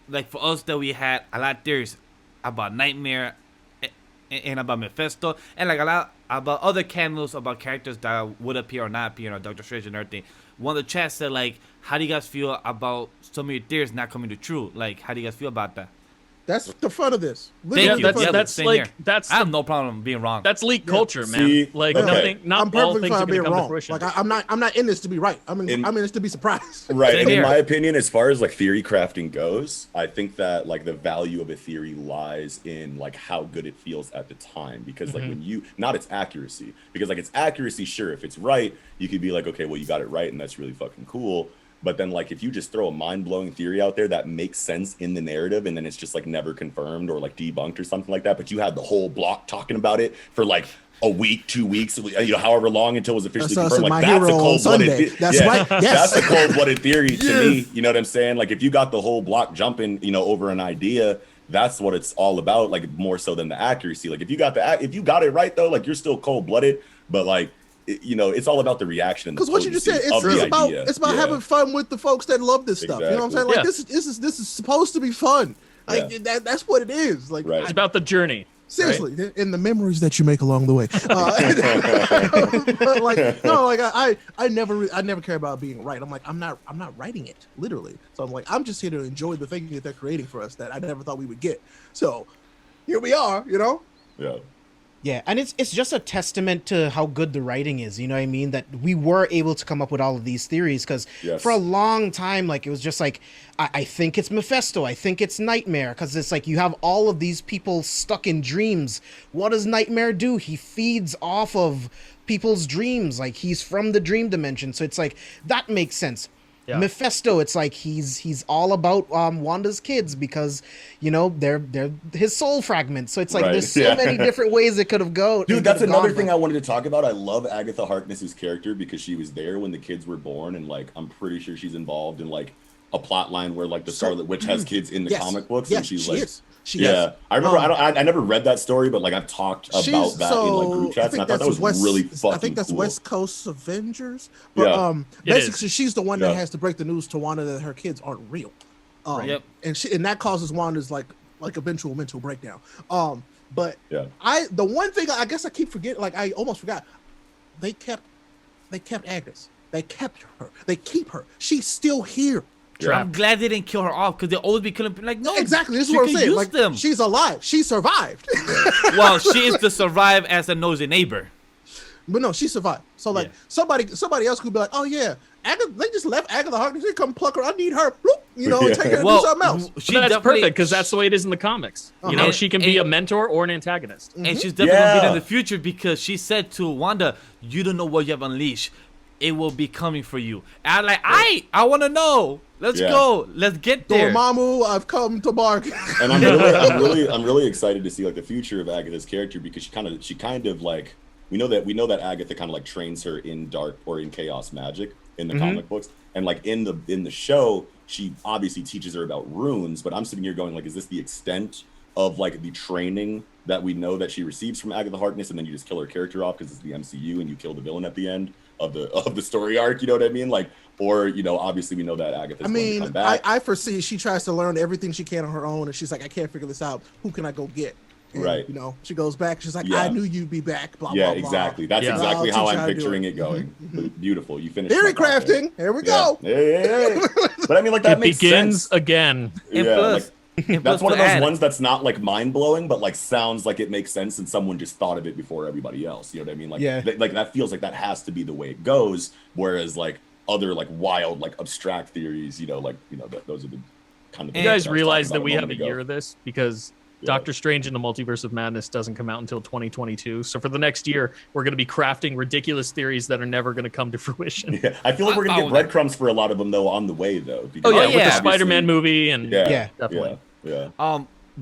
like for us that we had a lot of theories about Nightmare and about Mephisto and like a lot about other cameos about characters that would appear or not appear, Doctor Strange and everything. One of the chat said like, how do you guys feel about some of your theories not coming to true? Like, how do you guys feel about that? That's the fun of this. Thank Literally you. the fun of that's this. Same here. that's I have no problem being wrong. That's leak culture, man. See, like okay. not I'm all perfectly things are fine gonna being come to wrong. fruition. Like I'm not in this to be right. I'm in this to be surprised. Right. Same And in here. my opinion, as far as like theory crafting goes, I think that like the value of a theory lies in like how good it feels at the time. Because like when you, not its accuracy, because like its accuracy, sure, if it's right, you could be like, okay, well, you got it right, and that's really fucking cool. But then like if you just throw a mind-blowing theory out there that makes sense in the narrative and then it's just like never confirmed or like debunked or something like that, but you had the whole block talking about it for like a week, 2 weeks, however long until it was officially That's us confirmed. and Like My that's a Hero on cold-blooded Sunday. That's right. Yes. That's a cold-blooded theory to Yes. me. You know what I'm saying? Like if you got the whole block jumping, over an idea, that's what it's all about. Like more so than the accuracy. Like if you got it right though, like you're still cold-blooded, but like it's all about the reaction. Because what you just said, it's about having fun with the folks that love this stuff. You know what I'm saying? Like this is supposed to be fun. Like that's what it is. Like It's about the journey. Seriously, and the memories that you make along the way. But like no, like I never care about being right. I'm like I'm not writing it literally. So I'm like I'm just here to enjoy the thing that they're creating for us that I never thought we would get. So here we are. Yeah. Yeah, and it's just a testament to how good the writing is, you know what I mean? That we were able to come up with all of these theories, because for a long time, like, it was just like, I think it's Mephisto, I think it's Nightmare, because it's like you have all of these people stuck in dreams. What does Nightmare do? He feeds off of people's dreams, like, he's from the dream dimension, so it's like, that makes sense. Yeah. Mephisto, it's like he's all about Wanda's kids because they're his soul fragments. So it's like there's so many different ways it could have gone. Dude, that's another thing I wanted to talk about. I love Agatha Harkness's character because she was there when the kids were born, and like I'm pretty sure she's involved in like a plot line where like the Scarlet Witch has kids in the comic books, and she's like. She is. I remember. I never read that story, but like I've talked about that in like group chats, and I thought that was really fucking. I think that's cool. West Coast Avengers. But basically, she's the one that has to break the news to Wanda that her kids aren't real. And that causes Wanda's like eventual mental breakdown. But the one thing I guess I keep forgetting, like I almost forgot, they kept Agnes. They kept her. They keep her. She's still here. I'm glad they didn't kill her off because they always be killing people. Like, no, exactly. This is what I'm saying. Like, she's alive. She survived. Well, she is to survive as a nosy neighbor. But no, she survived. So like somebody else could be like, oh yeah, Agatha, they just left Agatha Harkness. They come pluck her. I need her. Bloop, take her and do something else. That's perfect because that's the way it is in the comics. She can be a mentor or an antagonist. And she's definitely gonna be in the future because she said to Wanda, "You don't know what you have unleashed. It will be coming for you." And I'm like, I want to know. Let's go. Let's get there. Dormammu, I've come to bark. And I'm really excited to see like the future of Agatha's character because she kind of like we know that Agatha kind of like trains her in dark or in chaos magic in the comic books, and like in the show she obviously teaches her about runes. But I'm sitting here going like, is this the extent of like the training that we know that she receives from Agatha Harkness, and then you just kill her character off because it's the MCU and you kill the villain at the end of the story arc, you know what I mean? Like, or obviously we know that Agatha's going to come back. I foresee she tries to learn everything she can on her own, and she's like, I can't figure this out. Who can I go get? And, right. She goes back. She's like, I knew you'd be back. Blah blah blah. Exactly. That's exactly how I'm picturing it going. Beautiful. You finished. Theory crafting. Here we go. Yeah. But I mean, like that it makes begins sense. again. That's one of those ones that's not like mind blowing, but like sounds like it makes sense, and someone just thought of it before everybody else. You know what I mean? Like, like that feels like that has to be the way it goes. Whereas like other like wild like abstract theories, those are the kind of. You guys realize that we have a year of this because Doctor Strange in the Multiverse of Madness doesn't come out until 2022. So for the next year, we're going to be crafting ridiculous theories that are never going to come to fruition. Yeah, I feel like we're gonna get breadcrumbs for a lot of them though on the way though. Oh yeah, because with the yeah. Spider-Man movie and definitely. Yeah.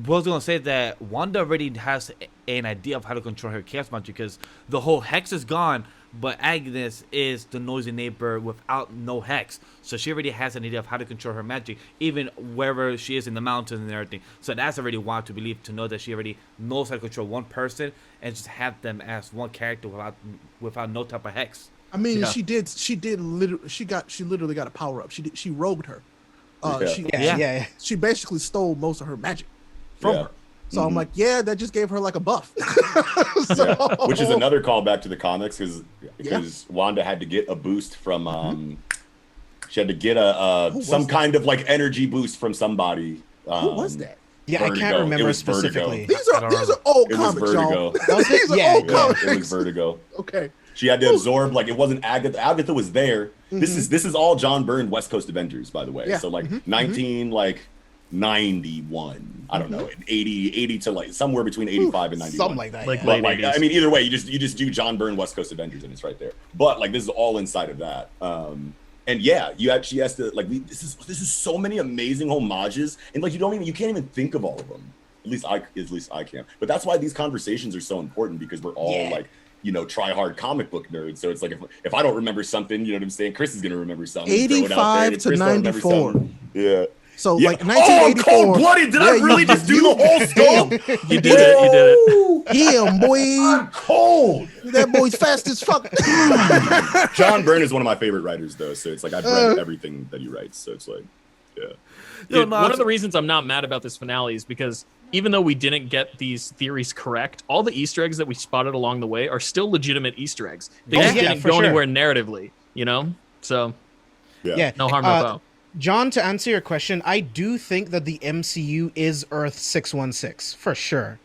Was gonna say that Wanda already has an idea of how to control her chaos magic because the whole hex is gone, but Agnes is the noisy neighbor without no hex. So she already has an idea of how to control her magic, even wherever she is in the mountains and everything. So that's already wild to believe, to know that she already knows how to control one person and just have them as one character without no type of hex. I mean, she literally got a power up. She rogued her. She basically stole most of her magic from her. So I'm like, that just gave her like a buff. Which is another callback to the comics because Wanda had to get a boost from she had to get some kind of like energy boost from somebody. Who was that? Yeah, Vertigo. I can't remember Vertigo. specifically. These are old comics, y'all. These are old comics. It was Vertigo. Okay. She had to absorb, like, it wasn't Agatha. Agatha was there. This is all John Byrne West Coast Avengers, by the way. Yeah. So like 91. I don't know, 80 to like somewhere between 85 and 91. Something like that. Like yeah. But late like, 80s. I mean, either way, you just do John Byrne West Coast Avengers and it's right there. But like, this is all inside of that. And yeah, she has to like, this is so many amazing homages, and like you can't even think of all of them. At least I can. But that's why these conversations are so important, because we're all like, try hard comimic book nerds. So it's like if I don't remember something, you know what I'm saying, Chris is gonna remember something. 85 to 94. Yeah. So like 1984. Cold-blooded. Did I really just do the whole scope? You did it. Yeah, boy. I'm cold. That boy's fast as fuck. John Byrne is one of my favorite writers, though. So it's like I've read everything that he writes. So it's like, Dude, one of the reasons I'm not mad about this finale is because even though we didn't get these theories correct, all the Easter eggs that we spotted along the way are still legitimate Easter eggs. They just didn't go anywhere narratively, So no harm, no foul. John, to answer your question, I do think that the MCU is Earth 616 for sure.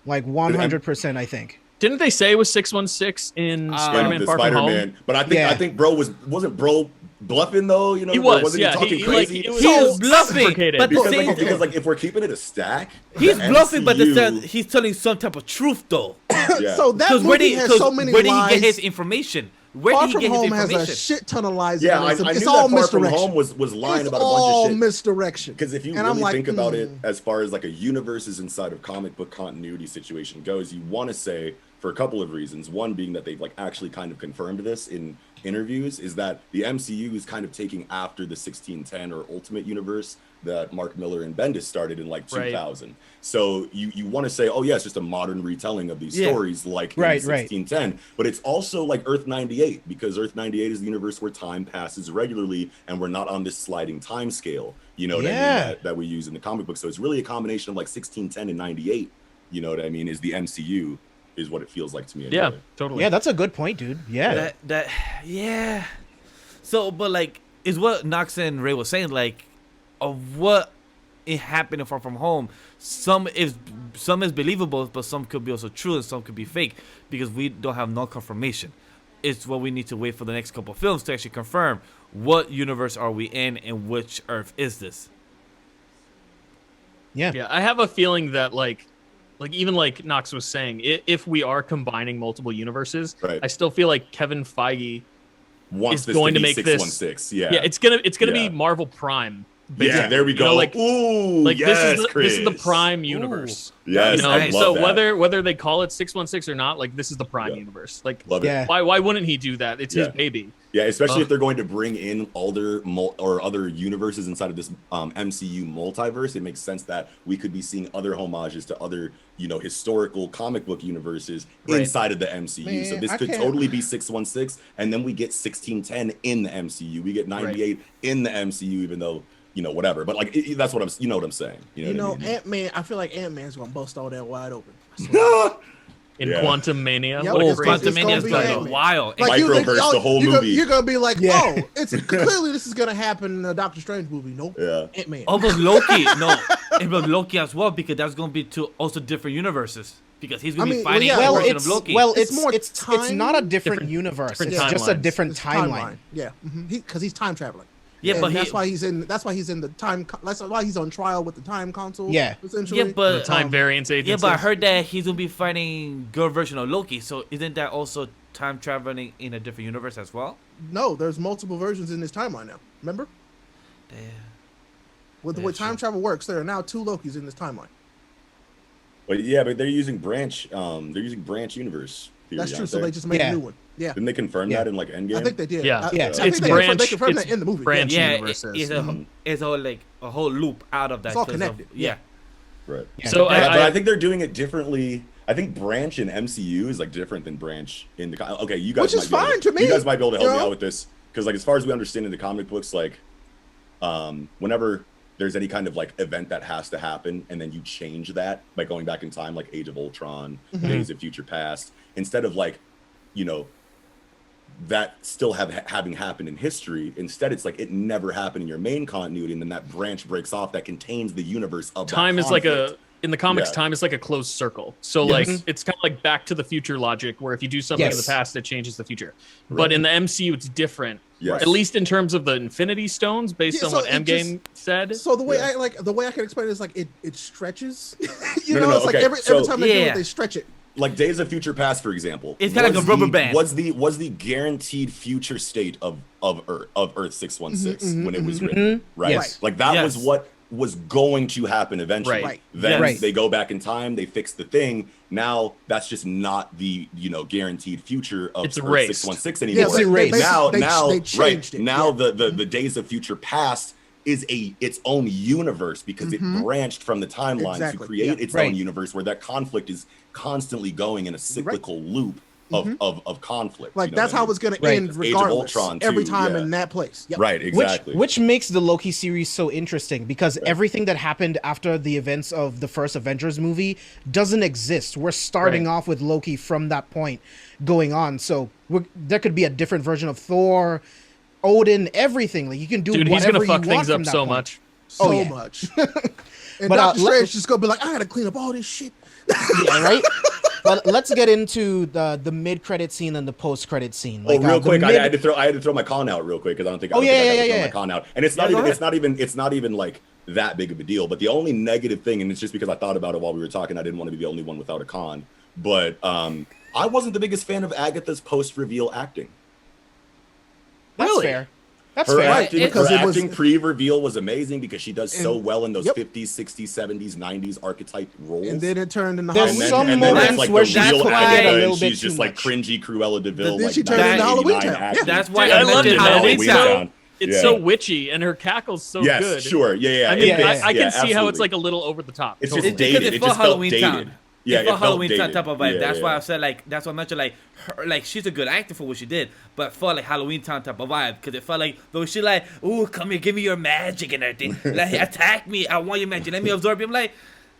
Like 100%, I think. Didn't they say it was 616 in Spider-Man Far From Home? But I think bro wasn't bro bluffing though, He was, wasn't he talking crazy? He was bluffing, but because like if we're keeping it a stack, he's bluffing, but he's telling some type of truth though. So that movie has so many lies. Where did he get his information? Far From Home has a shit ton of lies. Yeah, I knew it's all that Far From misdirection. Home was lying about a bunch of shit. All misdirection. Because if you really think about it, as far as like a universes inside of comic book continuity situation goes, you want to say, for a couple of reasons. One being that they've like actually kind of confirmed this in interviews, is that the MCU is kind of taking after the 1610 or Ultimate Universe that Mark Miller and Bendis started in like 2000. Right. So you want to say, oh yeah, it's just a modern retelling of these stories like in 1610, but it's also like Earth 98, because Earth 98 is the universe where time passes regularly and we're not on this sliding time scale, what I mean, that we use in the comic book. So it's really a combination of like 1610 and 98, you know what I mean, is the MCU. Is what it feels like to me. Anyway. Yeah, totally. Yeah, that's a good point, dude. Yeah. Yeah. So, but like, is what Nox and Ray was saying, like, of what it happened in Far From Home. Some is believable, but some could be also true and some could be fake, because we don't have no confirmation. It's what we need to wait for the next couple of films to actually confirm what universe are we in and which Earth is this. Yeah, I have a feeling that like even like Nox was saying, if we are combining multiple universes, I still feel like Kevin Feige wants is going to make 616. this. Yeah, it's gonna be Marvel Prime. Basically. Yeah, there we go. This is the Prime universe. Yes, I so love that. whether they call it 616 or not, like this is the Prime universe. Like, why wouldn't he do that? It's his baby. Yeah, especially if they're going to bring in other universes inside of this MCU multiverse. It makes sense that we could be seeing other homages to other historical comic book universes inside of the MCU. Man, so this could totally be 616, and then we get 1610 in the MCU. We get 98 in the MCU, even though. Whatever, but like that's what I'm. What I'm saying. You know what I mean? Ant-Man. I feel like Ant-Man's gonna bust all that wide open. In Quantum Mania. Quantum Mania is gonna be wild. Like Microverse, the whole movie. You're gonna be like, oh, it's clearly this is gonna happen in the Doctor Strange movie. Nope. Yeah. Ant-Man. Oh, but Loki. No, but Loki as well, because that's gonna be two also different universes. Because he's gonna be fighting a version of Loki. Well, it's not a different universe. It's just a different timeline. Yeah, because he's time traveling. Yeah, and but that's why he's in the time. That's why he's on trial with the time console. Yeah. essentially. Yeah, but The time variance agency. yeah, but I heard that he's gonna be fighting girl version of Loki. So isn't that also time traveling in a different universe as well? No, there's multiple versions in this timeline now. Remember? Damn. With the Yeah, way time sure. travel works, there are now 2 Lokis in this timeline. But yeah, but they're using branch. They're using branch universe. Theory, That's true. aren't So they just made Yeah. a new one. Yeah. Didn't they confirm Yeah. that in like Endgame? I think they did. Yeah. I, Yeah. I It's think they branch- confirmed it's that in the movie. branch Yeah. Yeah, universes. it's a like a whole loop out of that. It's all 'cause of- connected. yeah. Right. Yeah. So But I I think they're doing it differently. I think branch in MCU is like different than branch in the. Okay, you guys. Which is might be able fine to me, You guys might be able to help you me know? out with this because, like, as far as we understand in the comic books, like, whenever there's any kind of like event that has to happen, and then you change that by going back in time, like Age of Ultron, Days of Future Past, instead of like, you know, that still having happened in history. Instead, it's like it never happened in your main continuity, and then that branch breaks off that contains the universe of that time is like conflict. in the comics, Yeah. time is like a closed circle. So Yes. like it's kind of like Back to the Future logic, where if you do something in the Yes. past, it changes the future. Right. But in the MCU, it's different. Yes. At least in terms of the Infinity Stones, based Yeah, on so what it M.A.N.G.A said. So the way Yeah. I can explain it is like it stretches. you No, know, no, it's like okay, every so- time they do Yeah. it, they stretch it. Like Days of Future Past, for example, It's kinda like was a rubber the- band. Was the guaranteed future state of Earth 616 when it was written, right? Right. Like that Yes. was what was going to happen eventually. Right. Then Yes. Right. they go back in time, they fix the thing. Now that's just not the guaranteed future of It's Earth erased. 616 Yeah, anymore. It's erased. Now, they now, changed right it. now, Yeah. the Days of Future Past is its own universe because it branched from the timeline Exactly. to create Yeah. its Right. own universe where that conflict is constantly going in a cyclical loop of conflict. Like you know that's what I how mean? it's gonna Right. end Age of regardless. Ultron, every too, time yeah. in that place. Yep. Right, exactly. Which makes the Loki series so interesting because everything that happened after the events of the first Avengers movie doesn't exist. We're starting Right. off with Loki from that point going on. So there could be a different version of Thor, Odin, everything. Like you can do Dude, he's whatever gonna fuck you want things from up that so point. much. So Oh, yeah. much. And But, Doctor let- Strange just gonna be like, I gotta clean up all this shit. Yeah, right. But let's get into the mid-credit scene and the post-credit scene. Oh, real the quick, I mid- had to throw my con out real quick because I don't think Oh, I yeah, got yeah. my con out, and it's Yeah, not go even ahead. it's not even like that big of a deal. But the only negative thing, and it's just because I thought about it while we were talking, I didn't want to be the only one without a con. But I wasn't the biggest fan of Agatha's post-reveal acting. That's Really? fair. That's Her fair. acting, because her it was- acting pre-reveal was amazing because she does so And- well in those yep. 50s, 60s, 70s, 90s archetype roles. And then it turned into There's Halloween. some and then moments it's like where the she's real played Agatha, a little and bit she's just too like much. cringy Cruella DeVille. Then like she turned into 1989 Halloween Town. acting. That's why Dude, I loved it, man. Halloween It's Town. so it's Yeah. so witchy, and her cackle's so Yes, good. sure. Yeah. I mean, Yeah, I can yeah, see how it's absolutely. like a little over the top. It's Totally. just dated. Because It just felt dated. Yeah, it it felt felt Halloween dated. type of vibe. Yeah, That's why yeah. I said that's why I mentioned her, like she's a good actor for what she did, but it felt like Halloween Town type of vibe because it felt like though she like, ooh, come here, give me your magic and everything, like attack me, I want your magic, let me absorb you. I'm like,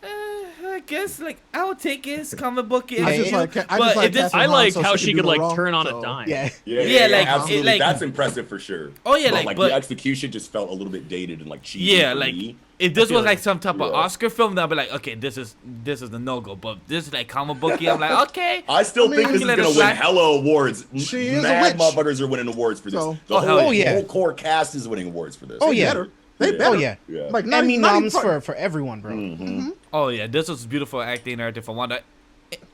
I guess like I'll take his comic book. I just like- I just but like it just, Catherine I like so how she she can could do like no wrong, turn on so- a dime. Yeah. Yeah, like, absolutely. it, like- That's impressive for sure. Oh, yeah, but, like, the but- execution just felt a little bit dated and like cheesy. yeah, for like me. if this feel was like it. some type of Yeah. Oscar film, then I'd be like, okay, this is the no go. But this is like comic booky. I'm like, okay. I still think mean, this is let gonna it win slide. hella awards. She is a Mad witch. motherfuckers are winning awards for this. So- The Oh, whole, hell yeah. the whole core cast is winning awards for this. Oh, yeah. Better. They Yeah. better. Oh yeah. Yeah. Like not Emmy even- not even noms part- for everyone, bro. Oh yeah, this was beautiful acting and everything for Wanda.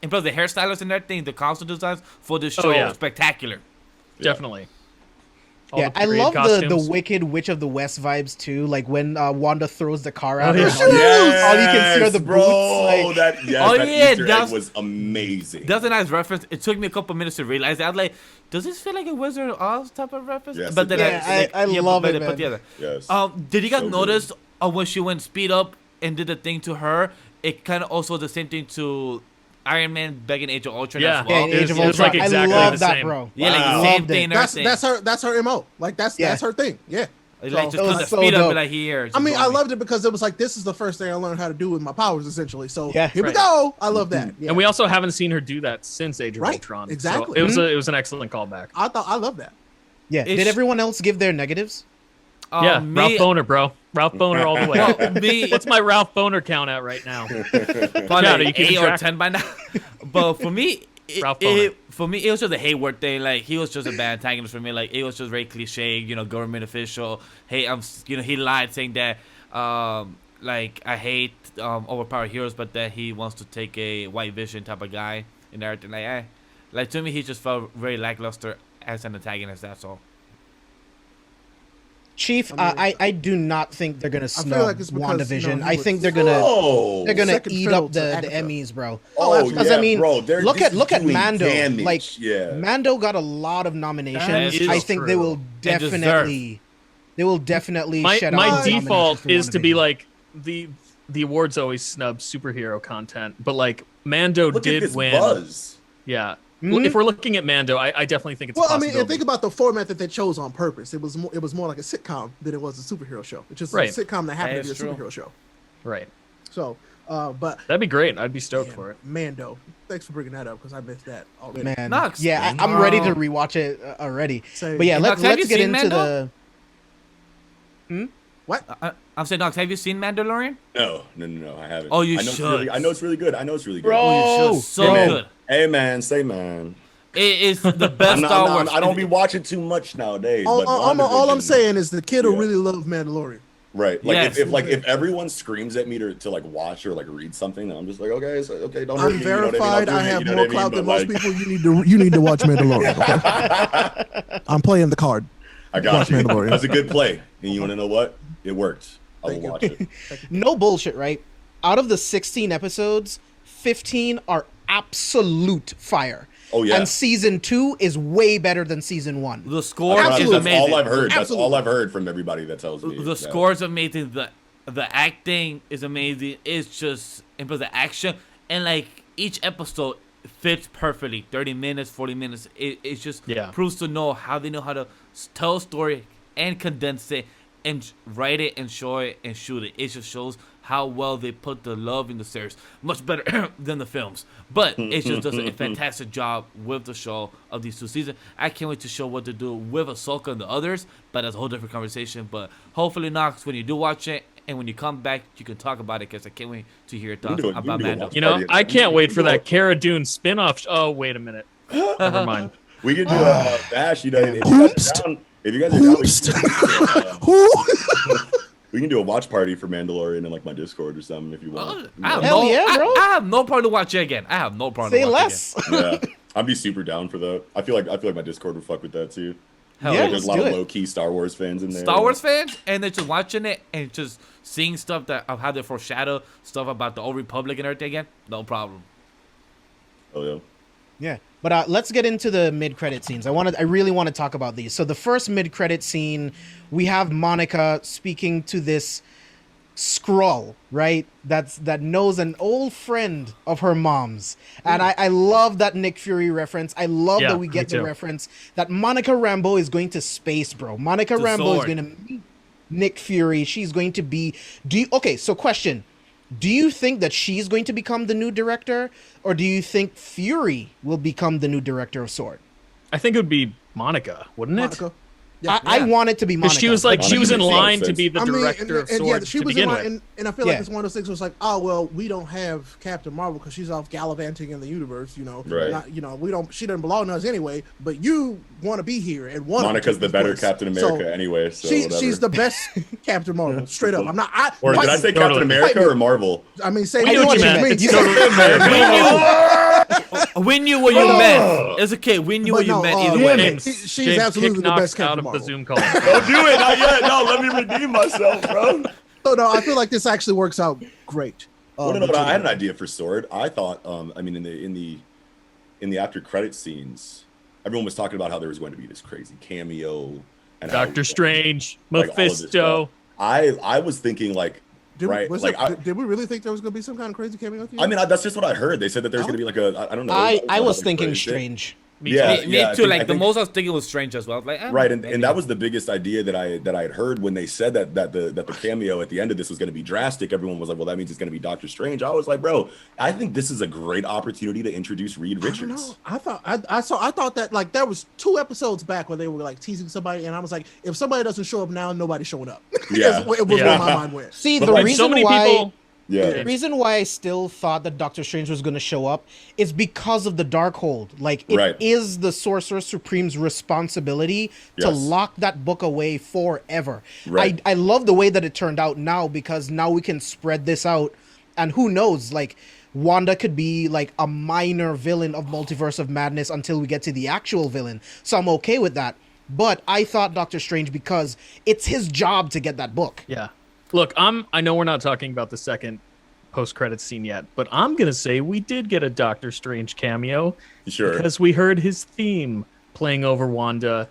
And plus the hairstylist and everything, the costume designs for this show, yeah. spectacular. Definitely. All Yeah, the I period love the costumes. Wicked Witch of the West vibes too. Like when Wanda throws the car out, yeah. and all you can see are the bro, boots. Like, Oh, that yeah, Easter egg that's- was amazing. That's a nice reference. It took me a couple minutes to realize that. I was like, does this feel like a Wizard of Oz type of reference? Yes, but it then does. Yeah, I love but it, they man. together. Yes. Did you guys So good. notice when she went speed up and did the thing to her? It kind of also the same thing to Iron Man begging Age of Ultron Yeah. as well. yeah, in It Age was- of it was, Ultron. like, exactly I love the that, same. bro. Yeah, like Wow. the same Loved it. thing. And everything. That's her MO. Like that's her thing. Yeah. Like So- just It was cut the so speed up dope. and like here. I mean, I loved it because it was like this is the first thing I learned how to do with my powers, essentially. So Yeah. here we Right. go. I love that. Yeah. And we also haven't seen her do that since Age of Right, Ultron. exactly. So it was an excellent callback. I love that. Yeah. It's- Did everyone else give their negatives? Yeah, Ralph Boner, bro. Ralph Boner all the way. Well, me, What's my Ralph Boner count at right now? probably Yeah, like you keep 8 or track? 10 by now. But for me, Ralph Boner. For me, it was just a Hayward thing. Like, he was just a bad antagonist for me. Like, it was just very cliche, government official. Hey, he lied saying that, like, I hate overpowered heroes, but that he wants to take a white vision type of guy and everything. Like to me, he just felt very lackluster as an antagonist. That's all. Chief, I do not think they're gonna snub like it's because, WandaVision. he I was- think they're gonna Second eat fiddle up to the Agatha. Emmys, bro. Oh, Because yeah, I mean, bro, look at doing Mando. damage. Like, yeah. Mando got a lot of nominations. That is I think they true. will definitely My shed out those default nominations for is to be WandaVision. like the awards always snub superhero content, but like Mando Look at did this win. buzz. Yeah. Mhm. If we're looking at Mando, I definitely think it's Well, a I mean, possibility. and think about the format that they chose on purpose. It was more like a sitcom than it was a superhero show. It's just Right. a sitcom that happened to be a That is true. superhero show. Right. So, but That'd be great. I'd be stoked yeah, for it. Mando. Thanks for bringing that up because I missed that already. Man, Knox. yeah, I'm ready to rewatch it already. Same. But yeah, Hey, let's Knox, have you get seen into Mando? What? I'm saying, Knox, have you seen Mandalorian? No, I haven't. Oh, you I know it's should. really- I know it's really good. I know it's really good. Bro. Oh, you should. So Hey, man. good. Hey man, say man. It is the best I'm not, Star I'm Wars. not- I don't be watching too much nowadays. All but I'm WandaVision- saying is the kid will Yeah. really love Mandalorian. Right. Like Yes. if everyone screams at me to like watch or like read something, I'm just like, okay, so, okay, don't hurt I'm me, you know what I mean? verified. I'll I do it, have you know more what I clout mean? than But, most people. You need to watch Mandalorian. Okay? I'm playing the card. I got Watch you. Mandalorian. That's a good play. And you want to know what? It worked. I will Thank you. watch it. no bullshit, right? Out of the 16 episodes, 15 are absolute fire. Oh, yeah. And season 2 is way better than season 1. The score That's is Absolutely. amazing. all I've heard. That's Absolutely. all I've heard from everybody that tells me. The Yeah. score is amazing. The acting is amazing. It's just and plus the action and like each episode fits perfectly. 30 minutes, 40 minutes. It just Yeah. proves to know how they know how to tell a story and condense it and write it and show it and shoot it. It just shows how well they put the love in the series. Much better than the films. But it just does a fantastic job with the show of these 2 seasons. I can't wait to show what they do with Ahsoka and the others, but that's a whole different conversation. But hopefully, Knox, when you do watch it and when you come back, you can talk about it because I can't wait to hear your thoughts do it. We about can do it Mando. once. You know, Party. I can't wait for that Cara Dune spinoff. Oh, wait a minute. Never mind. We can do a Vash. You know, if you guys are down, we we can do a watch party for Mandalorian in like my Discord or something if you want. I have Hell no, yeah, bro. I have no problem to watch it again. I have no problem. Say to watch less. It again. Yeah, I'd be super down for that. I feel like my Discord would fuck with that too. Hell Yeah, Like, there's a lot let's of do it. low key Star Wars fans in there. Star Wars fans, and they're just watching it and just seeing stuff that of how they foreshadow stuff about the Old Republic and everything again. No problem. Oh yeah. Yeah, but let's get into the mid-credit scenes. I really want to talk about these. So the first mid-credit scene, we have Monica speaking to this Skrull, right? That knows an old friend of her mom's, and I love that Nick Fury reference. I love Yeah, that we get me the too. reference that Monica Rambeau is going to space, bro. Monica The Rambeau is sword. going to meet Nick Fury. She's going to be. Okay? So question. Do you think that she's going to become the new director, or do you think Fury will become the new director of S.W.O.R.D.? I think it would be Monica, wouldn't it? Monica. I want it to be Monica. Because she was like, she was in Monica line makes to be the I mean, director of S.W.O.R.D. she to was begin in with. line, and I feel Yeah. like it's one of those things where it's like, oh well, we don't have Captain Marvel because she's off gallivanting in the universe, you know. Right. Not, we don't. She doesn't belong to us anyway. But you want to be here and want. Monica's the better Captain America anyway. So whatever. She's the best Captain Marvel, straight up. I'm not. Or did I say Captain Totally. America or Marvel? I mean, say I know what you meant. You Totally We knew what you meant. It's okay. We knew what you meant either way. James, she's absolutely kick the best Knox out Captain of Marvel. the Zoom call. Don't do it, not yet. No, let me redeem myself, bro. So no, I feel like this actually works out great. Well, no, but I had an idea for S.W.O.R.D. I thought, I mean, in the after credit scenes, everyone was talking about how there was going to be this crazy cameo and how- Doctor Strange, like, all of this Mephisto. stuff. I was thinking like, right, like did we really think there was going to be some kind of crazy cameo? I mean, that's just what I heard. They said that there's going to be like I don't know. I was how they thinking phrased it. Strange. Me Yeah, too. Me I too. think- Like I the think- most I was thinking was Strange as well. Like, Right, and that was the biggest idea that I had heard when they said that the cameo at the end of this was going to be drastic. Everyone was like, "Well, that means it's going to be Doctor Strange." I was like, "Bro, I think this is a great opportunity to introduce Reed I don't Richards." know. I thought that like there was 2 episodes back where they were like teasing somebody, and I was like, if somebody doesn't show up now, nobody's showing up. Yeah. it was Yeah. where my mind went. See, But the like, reason so many why people. Yeah. The reason why I still thought that Doctor Strange was going to show up is because of the Darkhold. Like, it is the Sorcerer Supreme's responsibility to lock that book away forever. Right. I love the way that it turned out now, because now we can spread this out, and who knows, like, Wanda could be like a minor villain of Multiverse of Madness until we get to the actual villain. So I'm okay with that. But I thought Doctor Strange, because it's his job to get that book. Yeah. Look, I know we're not talking about the second post-credits scene yet, but I'm going to say we did get a Doctor Strange cameo. Sure. Because we heard his theme playing over Wanda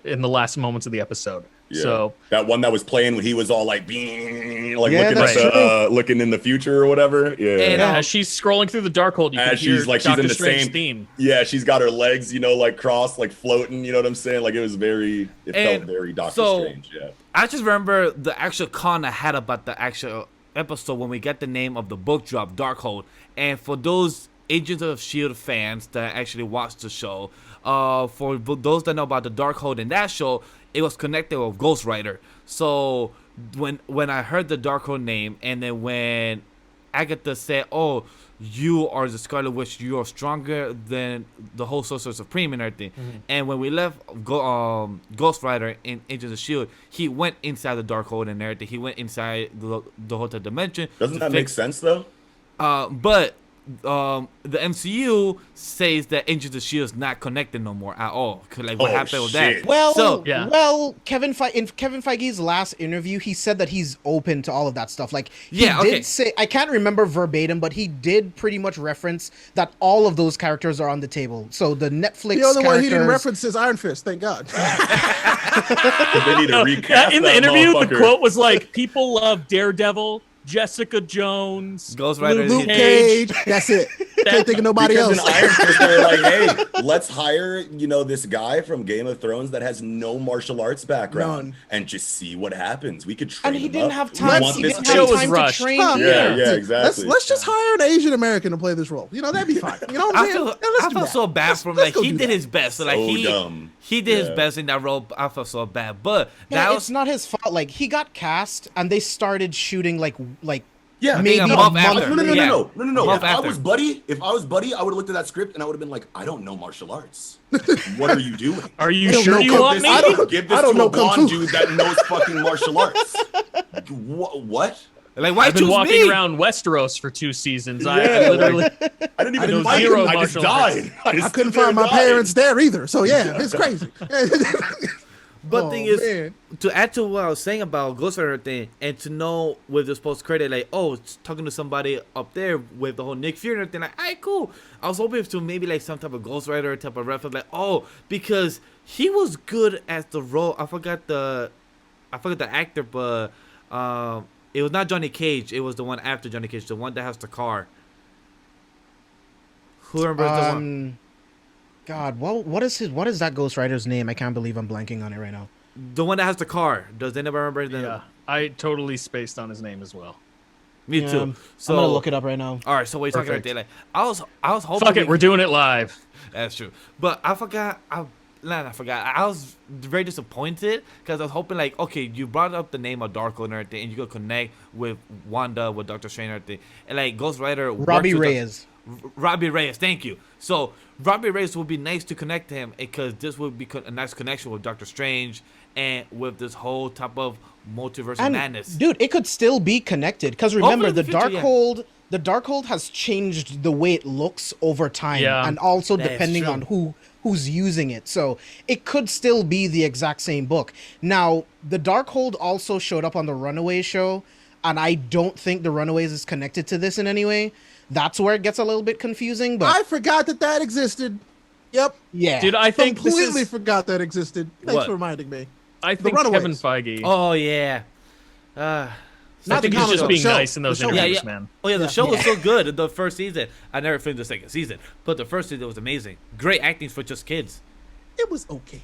in the last moments of the episode. Yeah. So that one that was playing when he was all like, looking that's looking in the future or whatever. Yeah. And as she's scrolling through the Darkhold, you can As hear she's like, Doctor she's in the Strange's same theme. Yeah, she's got her legs, like crossed, like floating. You know what I'm saying? Like, it felt very Doctor Strange. Yeah. I just remember the actual con I had about the actual episode when we get the name of the book drop, Darkhold. And for those Agents of S.H.I.E.L.D. fans that actually watched the show, for those that know about the Darkhold in that show, it was connected with Ghost Rider. So when I heard the Darkhold name, and then when Agatha said, "Oh, you are the Scarlet Witch, you are stronger than the whole Sorcerer Supreme and everything." And when we left Ghost Rider in Agents of S.H.I.E.L.D., he went inside the Darkhold and everything. He went inside the hotel dimension. Doesn't that make sense though? But the MCU says that Agents of S.H.I.E.L.D. is not connected no more at all. Like, what happened with that? Well, Kevin Feige's last interview, he said that he's open to all of that stuff. Like, he did say, I can't remember verbatim, but he did pretty much reference that all of those characters are on the table. So the Netflix The only one he didn't reference is Iron Fist, thank God. They need to recast in the that interview, the motherfucker. quote was like, "People love Daredevil, Jessica Jones, Ghost Rider, Luke Cage. That's it. Can't think of nobody Because else. in Iron Fist, they're like, hey, let's hire, this guy from Game of Thrones that has no martial arts background and just see what happens. We could train And he him didn't up. have We time. want He this didn't tape. have was time to rushed. train. Yeah, exactly. Let's just hire an Asian American to play this role. That'd be fine. You know what I'm saying? I felt so bad for him. Like, he did his best. So, like, dumb. he did his best in that role. I felt so bad. But Yeah, it's not his fault. Like, he got cast and they started shooting like Yeah, maybe a a month month after. No. Month If I after. was Buddy, I would have looked at that script and I would have been like, I don't know martial arts. What are you doing? Are you don't sure know you Kung want Fu. me?" I don't- Give this I don't to know a Kung blonde Fu. dude that knows fucking martial arts. What? Like, why I've been choose walking me? around Westeros for 2 seasons. Yeah, I literally. I didn't even know fight zero him. I just martial arts. died. I just couldn't stood there find my and died. parents there either. So yeah, it's crazy. But Oh, thing is, man. to add to what I was saying about Ghost Rider thing, and to know with this post credit, like, oh, it's talking to somebody up there with the whole Nick Fury and everything, like, alright, cool. I was hoping to maybe like some type of Ghost Rider type of reference, like, oh, because he was good at the role. I forgot the actor, but it was not Johnny Cage. It was the one after Johnny Cage, the one that has the car. Who remembers the one? God, what is that Ghost Rider's name? I can't believe I'm blanking on it right now. The one that has the car. Does anybody remember the? Yeah, I totally spaced on his name as well. Me Yeah, too. So I'm gonna look it up right now. All right, so what you talking about? Perfect. Like, I was hoping. Fuck it, we're doing it live. That's true. But I forgot. I was very disappointed because I was hoping, like, okay, you brought up the name of Darkhold and everything, and you could connect with Wanda, with Doctor Strange and everything, and like Ghost Rider. Robbie Reyes. Robbie Reyes, thank you. So Robbie Reyes would be nice to connect to him because this would be a nice connection with Doctor Strange and with this whole type of multiverse of madness. Dude, it could still be connected because remember Hopefully the in the future, Darkhold. The Darkhold has changed the way it looks over time, Yeah. and also That is depending true. on who's using it. So it could still be the exact same book. Now, the Darkhold also showed up on the Runaways show, and I don't think the Runaways is connected to this in any way. That's where it gets a little bit confusing. But I forgot that existed. Yep. yeah, Dude, I think this Completely is. forgot that existed. Thanks What? for reminding me. I think Runaways. Kevin Feige. Oh yeah. I Not think the he's comic just book, being the show. nice in those The show. interviews, Yeah. man. Oh yeah, the Yeah. show was so good in the first season. I never finished the second season, but the first season was amazing. Great acting for just kids. It was okay.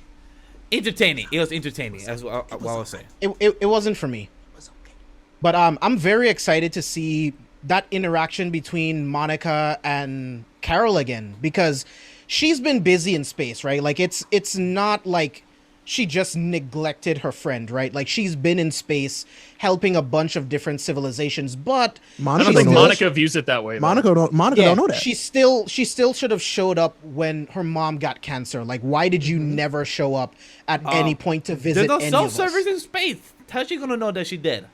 Entertaining. It was entertaining. That's what I was saying. it wasn't for me. It was okay. But I'm very excited to see that interaction between Monica and Carol again because she's been busy in space, right? Like it's not like she just neglected her friend, right? Like she's been in space helping a bunch of different civilizations, but I Monica don't think don't know Monica views it that way. though. Monica don't know that. she still should have showed up when her mom got cancer. Like, why did you never show up at any point to visit There's no any cell of us? service in space. How's she gonna know that she did?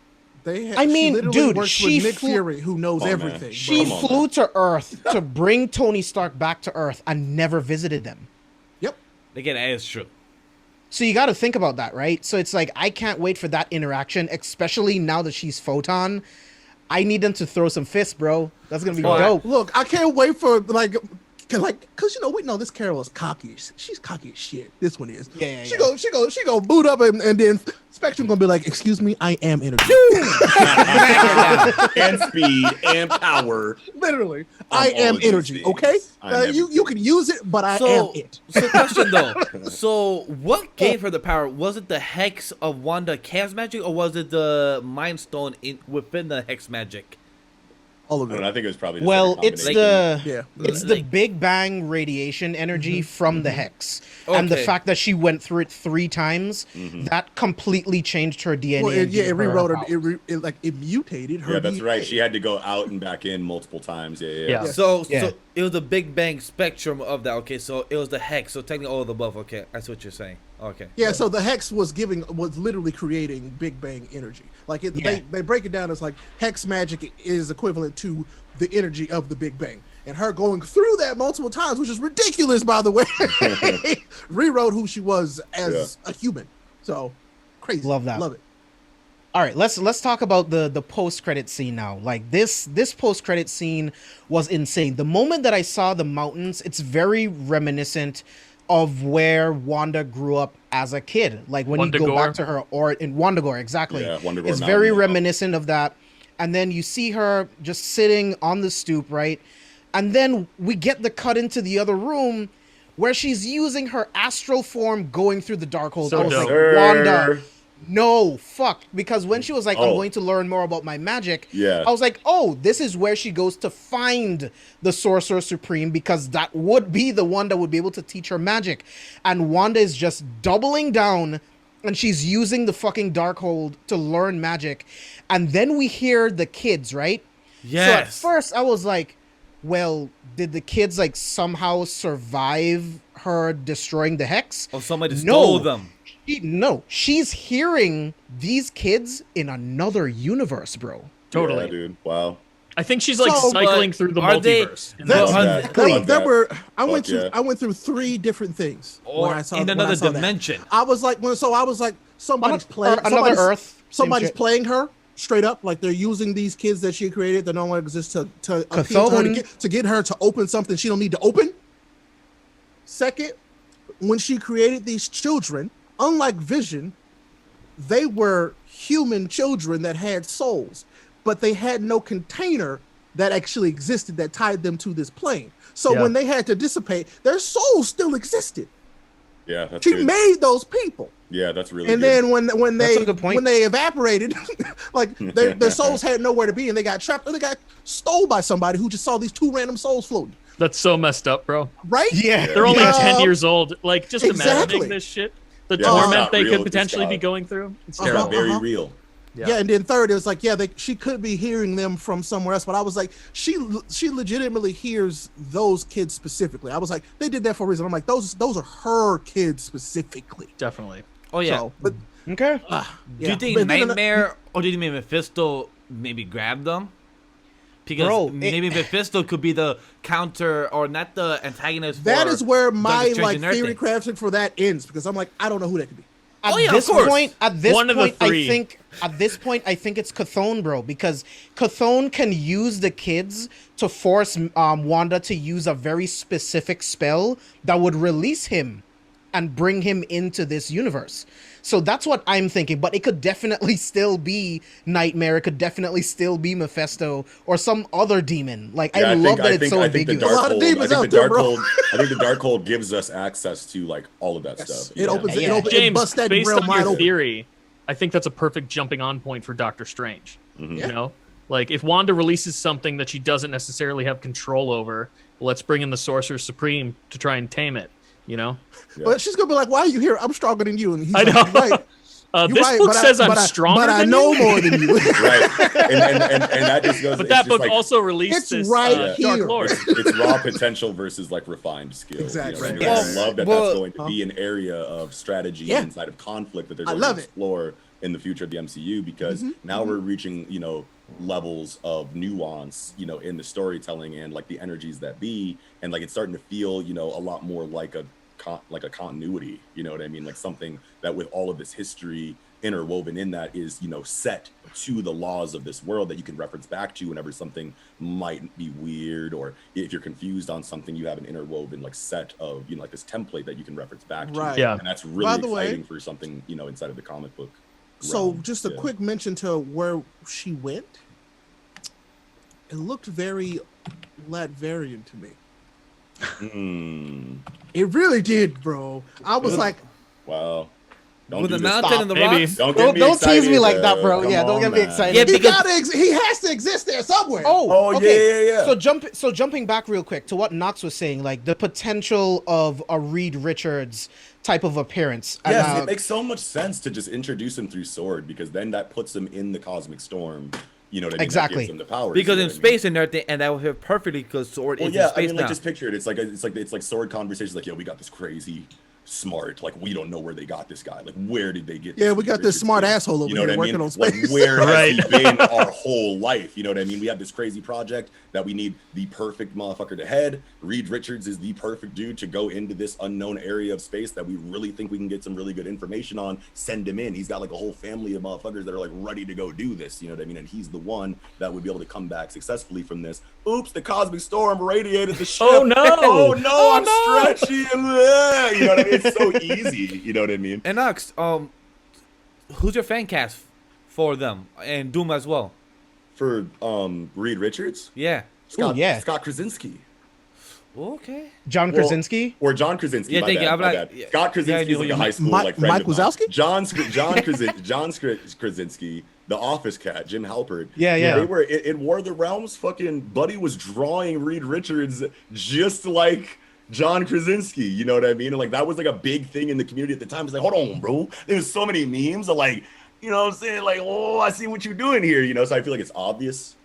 I mean, she literally dude, works she with Nick flew- Fury, who knows Come on, man. everything. She Come on, flew to Earth to bring Tony Stark back to Earth and never visited them. Yep. Again, that is true. So you got to think about that, right? So it's like, I can't wait for that interaction, especially now that she's Photon. I need them to throw some fists, bro. That's going to be dope. Look, I can't wait for because we know this Carol is cocky. She's cocky as shit. This one is. Yeah. She go boot up and then Spectrum gonna be like, "Excuse me, I am energy." And speed and power. Literally, I'm I all am of these energy. things. Okay, I'm you can use it, but I am it. So question though. So what gave her the power? Was it the hex of Wanda Chaos magic, or was it the Mind Stone within the hex magic? All of I it. don't know, I think it was probably just Well, like a it's combination. the Yeah. it's the Like- Big Bang radiation energy from the hex, and the Okay. fact that she went through it 3 times that completely changed her DNA. Well, and it gave her rewrote her. powers. It mutated her. Yeah, that's DNA. right. She had to go out and back in multiple times. Yeah. So Yeah. so it was the Big Bang spectrum of that. Okay, so it was the hex. So technically all of the above. Okay, that's what you're saying. Okay. Yeah, so the hex was literally creating Big Bang energy. Like they break it down as like hex magic is equivalent to the energy of the Big Bang. And her going through that multiple times, which is ridiculous, by the way, rewrote who she was as a human. So crazy. Love that. Love it. All right, let's talk about the post credit scene now. Like this post credit scene was insane. The moment that I saw the mountains, it's very reminiscent of where Wanda grew up as a kid. Like when you go WandaGore. back to her, or in WandaGore, exactly. Yeah, WandaGore it's Mountain, very yeah. reminiscent of that. And then you see her just sitting on the stoop, right? And then we get the cut into the other room where she's using her astral form going through the Darkhold. So I was dope. like, Wanda, no, fuck. Because when she was like, I'm Oh. going to learn more about my magic, Yeah. I was like, oh, this is where she goes to find the Sorcerer Supreme, because that would be the one that would be able to teach her magic. And Wanda is just doubling down, and she's using the fucking Darkhold to learn magic. And then we hear the kids, right? Yes. So at first I was like, well, did the kids like somehow survive her destroying the hex? Or somebody No. stole them. No, she's hearing these kids in another universe, bro. Totally. Yeah, dude. Wow. I think she's like So, cycling but through the are they- multiverse. in There, that Love sense. that. Love there that. were. I Fuck went through. yeah. I went through 3 different things. Or when I saw, in when I another saw that. dimension. I was like, somebody's playing another Earth. Same Somebody's shit. playing her straight up. Like they're using these kids that she created that no longer exist to appeal to her Chthon. to get her to open something she don't need to open. Second, when she created these children, unlike Vision, they were human children that had souls, but they had no container that actually existed that tied them to this plane. So Yeah. when they had to dissipate, their souls still existed. Yeah, that's She good. made those people. Yeah, that's really And good. then when That's they a good point. when they evaporated, like their souls had nowhere to be, and they got trapped, or they got stole by somebody who just saw these 2 random souls floating. That's so messed up, bro. Right? Yeah. They're only Yeah. 10 years old. Like, just Exactly. imagining this shit. The Yeah, it's torment not they real, could it's potentially not. be going through. It's Yeah, terrible. very real. Yeah. And then third, it was like, she could be hearing them from somewhere else, but I was like, she legitimately hears those kids specifically. I was like, they did that for a reason. I'm like, those are her kids specifically. Definitely. Oh yeah. So, but Okay. Do yeah. you think But then- Nightmare or do you think Mephisto maybe grabbed them? Because Bro, maybe Mephisto could be the counter or not the antagonist. that for is where my Doctor Strange and theory everything. crafting for that ends, because I'm like, I don't know who that could be. At Oh, yeah, of this course. point, at this One of the point, I three. think it's Chthon, bro, because Chthon can use the kids to force Wanda to use a very specific spell that would release him and bring him into this universe. So that's what I'm thinking, but it could definitely still be Nightmare. It could definitely still be Mephisto or some other demon. Like, I love that it's so I think the ambiguous. A lot of Darkhold. I demons think out the there, bro. Darkhold. I think the Darkhold gives us access to like all of that stuff. It opens Yeah. it James, busts that based realm on wide your open. theory, I think that's a perfect jumping on point for Doctor Strange. Mhm. You know? Like, if Wanda releases something that she doesn't necessarily have control over, let's bring in the Sorcerer Supreme to try and tame it. You know, But she's gonna be like, "Why are you here? I'm stronger than you." And he's I like, know. "Right, you're this right, book but says I'm but stronger but I than know you. more than you." Right. And that just goes. But it's that just book like, also released It's this right Dark here. Lord. it's raw potential versus like refined skill. Exactly. You know what I mean? Yes. I love that Well, that's going to be an area of strategy Yeah. inside of conflict that they're I going love to it. explore in the future of the MCU, because now we're reaching, levels of nuance, in the storytelling and like the energies that be, and like it's starting to feel, a lot more like a continuity, you know what I mean? Like something that with all of this history interwoven in that is, set to the laws of this world that you can reference back to whenever something might be weird, or if you're confused on something, you have an interwoven like set of, like this template that you can reference back to. Right. Yeah. And that's really By the way- exciting for something, inside of the comic book. So, realm. just a Yeah. quick mention to where she went. It looked very Latverian to me. It really did, bro. I was like, Wow. Don't With do the this. mountain and the Maybe. rocks. Don't Don't tease me excited, like that, bro. Come Yeah, don't on, get me man. excited. Yeah, he because- he has to exist there somewhere. Oh, okay. Yeah. So jumping back real quick to what Knox was saying, like the potential of a Reed Richards type of appearance. And, Yes, it makes so much sense to just introduce him through Sword, because then that puts him in the cosmic storm. You know what I mean? Exactly. That gives him the powers, Because you in know what I mean? space and everything, and that would fit perfectly because Sword Well, is yeah, in space now. just picture it. It's like Sword conversations. Like, yo, we got this crazy smart. Like, we don't know where they got this guy. Like, where did they get? Yeah, this we got Richard this smart kid? asshole over You know here what I working mean? on Like, space. where Right. has he been our whole life? You know what I mean? We have this crazy project that we need the perfect motherfucker to head. Reed Richards is the perfect dude to go into this unknown area of space that we really think we can get some really good information on. Send him in. He's got like a whole family of motherfuckers that are like ready to go do this. You know what I mean? And he's the one that would be able to come back successfully from this. Oops, the cosmic storm radiated the ship. Oh, no. Oh no, Oh, I'm no. stretchy and you know what I mean? It's so easy. You know what I mean? And Knox, who's your fan cast for them and Doom as well? For Reed Richards, Yeah. Scott, yeah. Scott Krasinski. Okay. John Well, Krasinski. or John Krasinski. Yeah, my thank you. bad, I'm my like- bad. yeah. Scott Krasinski Yeah, is like a you- high school Mike- like friend Mike of mine. Wazowski? John Krasinski, the Office cat, Jim Halpert. Yeah. They were in War of the Realms. Fucking Buddy was drawing Reed Richards just like John Krasinski. You know what I mean? And like that was like a big thing in the community at the time. It's like, hold on, bro. There's so many memes of like, you know what I'm saying? Like, oh, I see what you're doing here. You know, so I feel like it's obvious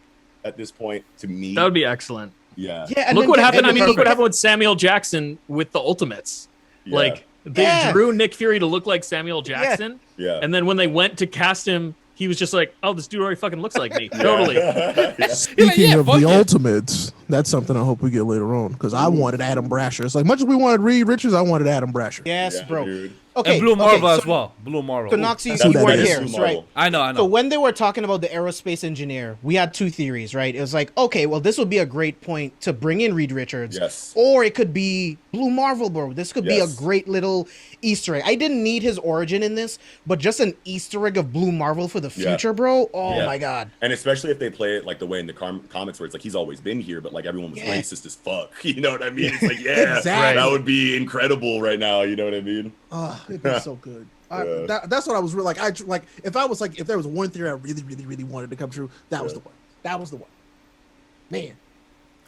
at this point to me. That would be excellent. Yeah. Yeah, and Look then what get- happened. I and mean, then- look what happened with Samuel Jackson with the Ultimates. Yeah. Like they Yeah. drew Nick Fury to look like Samuel Jackson, Yeah. and then when they went to cast him, he was just like, "Oh, this dude already fucking looks like me." Totally. Yeah. Speaking yeah, of fuck the it. Ultimates, that's something I hope we get later on, because I wanted Adam Brasher. It's like much as we wanted Reed Richards, I wanted Adam Brasher. Yes, Yeah, bro. dude. Okay. And Blue Marvel okay, as so- well. Blue Marvel. So Ooh. Noxie, That's who you that weren't is. here, Blue so, right? Marvel. I know. So when they were talking about the aerospace engineer, we had two theories, right? It was like, okay, well, this would be a great point to bring in Reed Richards. Yes. Or it could be Blue Marvel, bro. This could be a Yes. great little Easter egg. I didn't need his origin in this, but just an Easter egg of Blue Marvel for the Yeah. future, bro. Oh Yeah. my god. And especially if they play it like the way in the comics where it's like he's always been here, but like everyone was Yeah. racist as fuck. You know what I mean? It's like, yeah, Exactly. that would be incredible right now. You know what I mean? Oh, it'd be so good. Yeah. That's what I was really like. If there was one theory I really wanted to come true, that was Yeah. the one. That was the one. Man,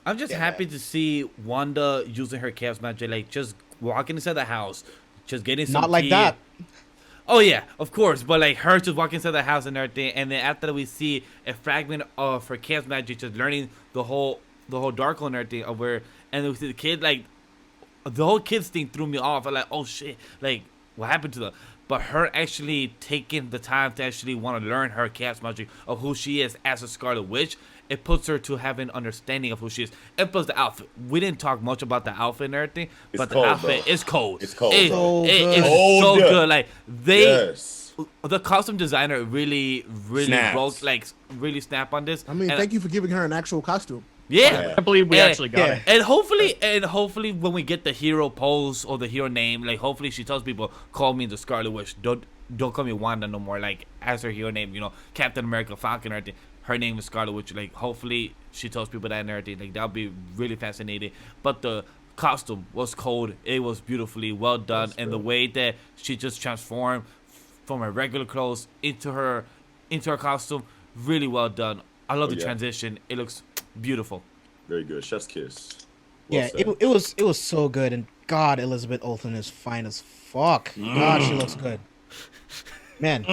I'm just happy to see Wanda using her chaos magic, like just walking inside the house, just getting some Not like tea. that. Oh yeah, of course, but like her just walking inside the house and everything, and then after that we see a fragment of her chaos magic, just learning the whole Darkhold and everything of where, and we see the kid like the whole kids thing threw me off. I'm like, oh shit, like what happened to them? But her actually taking the time to actually want to learn her chaos magic of who she is as a Scarlet Witch, it puts her to have an understanding of who she is. And plus the outfit. We didn't talk much about the outfit and everything, It's but cold, the outfit bro. is cold. It's cold, It, bro. So it good. is Cold. so good. Like they, Yes. the costume designer really Snaps. broke, like really snap on this. I mean, And thank you for giving her an actual costume. Yeah. I believe we Yeah. actually got Yeah. it. And hopefully when we get the hero pose or the hero name, like hopefully she tells people, call me the Scarlet Witch. Don't call me Wanda no more. Like as her hero name, you know, Captain America, Falcon, or everything. Her name is Scarlet Witch. Like hopefully she tells people that and everything. Like that'll be really fascinating. But the costume was cold. It was beautifully well done, and the way that she just transformed from her regular clothes into her costume, really well done. I love Oh, the yeah. transition. It looks beautiful. Very good. Chef's kiss. Well Yeah, said. it was so good, and God, Elizabeth Olsen is fine as fuck. God, she looks good. Man.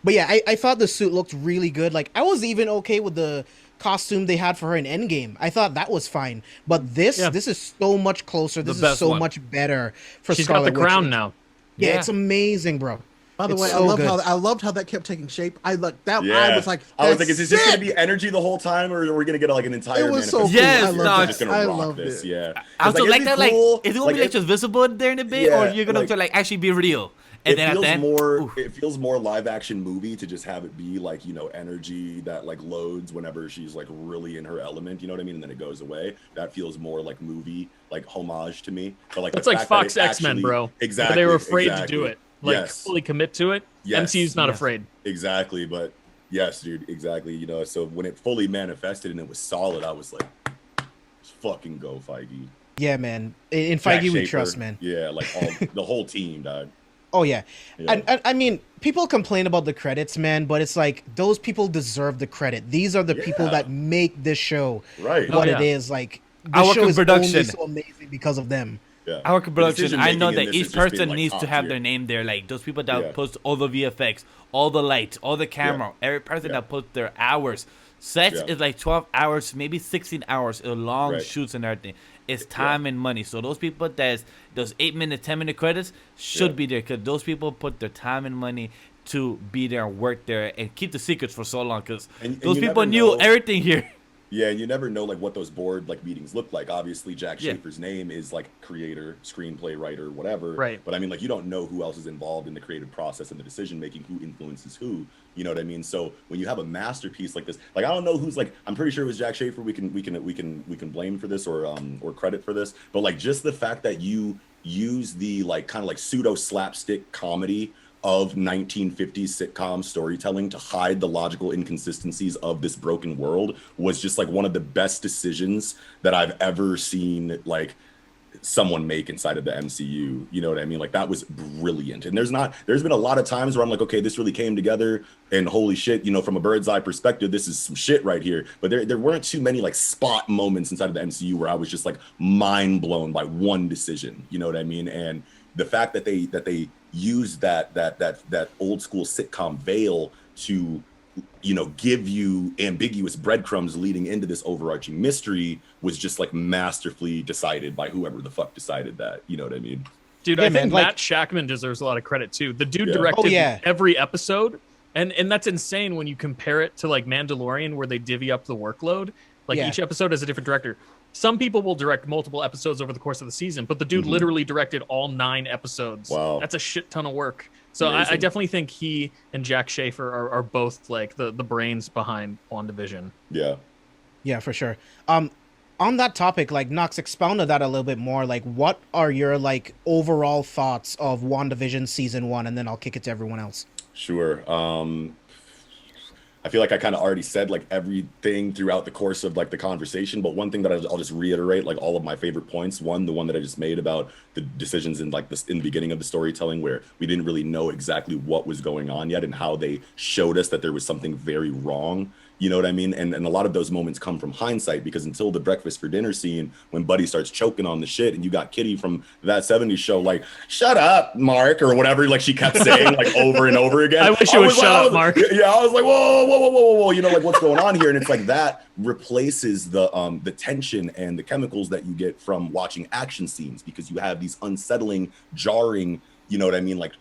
But yeah, I thought the suit looked really good. Like, I was even okay with the costume they had for her in Endgame. I thought that was fine. But this is so much closer. This is best so one. much better for She's Scarlet got the Witch. crown now. Yeah, Yeah. it's amazing, bro. By the It's way, so good. I loved how that kept taking shape. I like that. Yeah. I was like, is this just sick. gonna be energy the whole time, or are we gonna get like an entire? It was so cool. Yes, I no, loved just that. gonna I rock loved this. it. Yeah. I also like that. Like, cool. is it gonna be like just visible in there in a bit, or you're gonna like, to like actually be real? And then at feels the end, more. oof. It feels more live action movie to just have it be like, you know, energy that like loads whenever she's like really in her element. You know what I mean? And then it goes away. That feels more like movie, like homage to me. But like That's the like fact that Fox it X-Men, actually- bro. Exactly. They were afraid exactly. to do it. Like, Yes. fully commit to it. Yes. MCU's not Yes. afraid. Exactly, but yes, dude, exactly. You know, so when it fully manifested and it was solid, I was like, let's fucking go, Feige. Yeah, man. In Jack Feige, we Schaefer, trust, man. Yeah, like the whole team, dog. Oh yeah. Yeah. I mean, people complain about the credits, man, but it's like those people deserve the credit. These are the people Yeah. that make this show Right. what Oh, it yeah. is. Like, I the work show in is production. only so amazing because of them. Yeah. I work The in production. I decision-making know in that this each has just been, person like, needs to top have tier. their name there. Like those people that Yeah. post all the VFX, all the lights, all the camera, every person Yeah. that puts their hours. Sets Yeah. is like 12 hours, maybe 16 hours, long Right. shoots and everything. It's time and money. So those people that those 8-minute, 10-minute credits should Yeah. be there because those people put their time and money to be there and work there and keep the secrets for so long because And those you people never knew know- everything here. Yeah, and you never know like what those board like meetings look like. Obviously, Jack Yeah. Schaefer's name is like creator, screenplay writer, whatever. Right. But I mean, like you don't know who else is involved in the creative process and the decision making, who influences who. You know what I mean? So when you have a masterpiece like this, like I don't know who's like, I'm pretty sure it was Jack Schaefer. We can blame for this or credit for this. But like just the fact that you use the like kind of like pseudo slapstick comedy of 1950s sitcom storytelling to hide the logical inconsistencies of this broken world was just like one of the best decisions that I've ever seen like someone make inside of the MCU. You know what I mean? Like that was brilliant. And there's been a lot of times where I'm like, okay, this really came together and holy shit, you know, from a bird's eye perspective, this is some shit right here. But there weren't too many like spot moments inside of the MCU where I was just like mind blown by one decision. You know what I mean? And the fact that they used that old school sitcom veil to, you know, give you ambiguous breadcrumbs leading into this overarching mystery was just like masterfully decided by whoever the fuck decided that. You know what I mean? Dude, Yeah, I think man, like- Matt Shackman deserves a lot of credit too. The dude Yeah. directed Oh, yeah. every episode, and that's insane when you compare it to like Mandalorian, where they divvy up the workload. Like Yeah. each episode has a different director. Some people will direct multiple episodes over the course of the season, but the dude Mhm. literally directed all 9 episodes. Wow. That's a shit ton of work. So I Amazing. definitely think he and Jack Schaefer are both like the brains behind WandaVision. Yeah. Yeah, for sure. On that topic, like Knox, expound on that a little bit more. Like, what are your like overall thoughts of WandaVision season 1, and then I'll kick it to everyone else. Sure. I feel like I kind of already said like everything throughout the course of like the conversation, but one thing that I'll just reiterate, like all of my favorite points. One, the one that I just made about the decisions in like this in the beginning of the storytelling, where we didn't really know exactly what was going on yet and how they showed us that there was something very wrong. You know what I mean? And a lot of those moments come from hindsight, because until the breakfast for dinner scene, when Buddy starts choking on the shit and you got Kitty from that 70s show, like, shut up, Mark, or whatever, like she kept saying like over and over again. I wish it was like, shut up, Mark. Yeah, I was like, whoa, you know, like what's going on here? And it's like that replaces the tension and the chemicals that you get from watching action scenes, because you have these unsettling, jarring, you know what I mean, like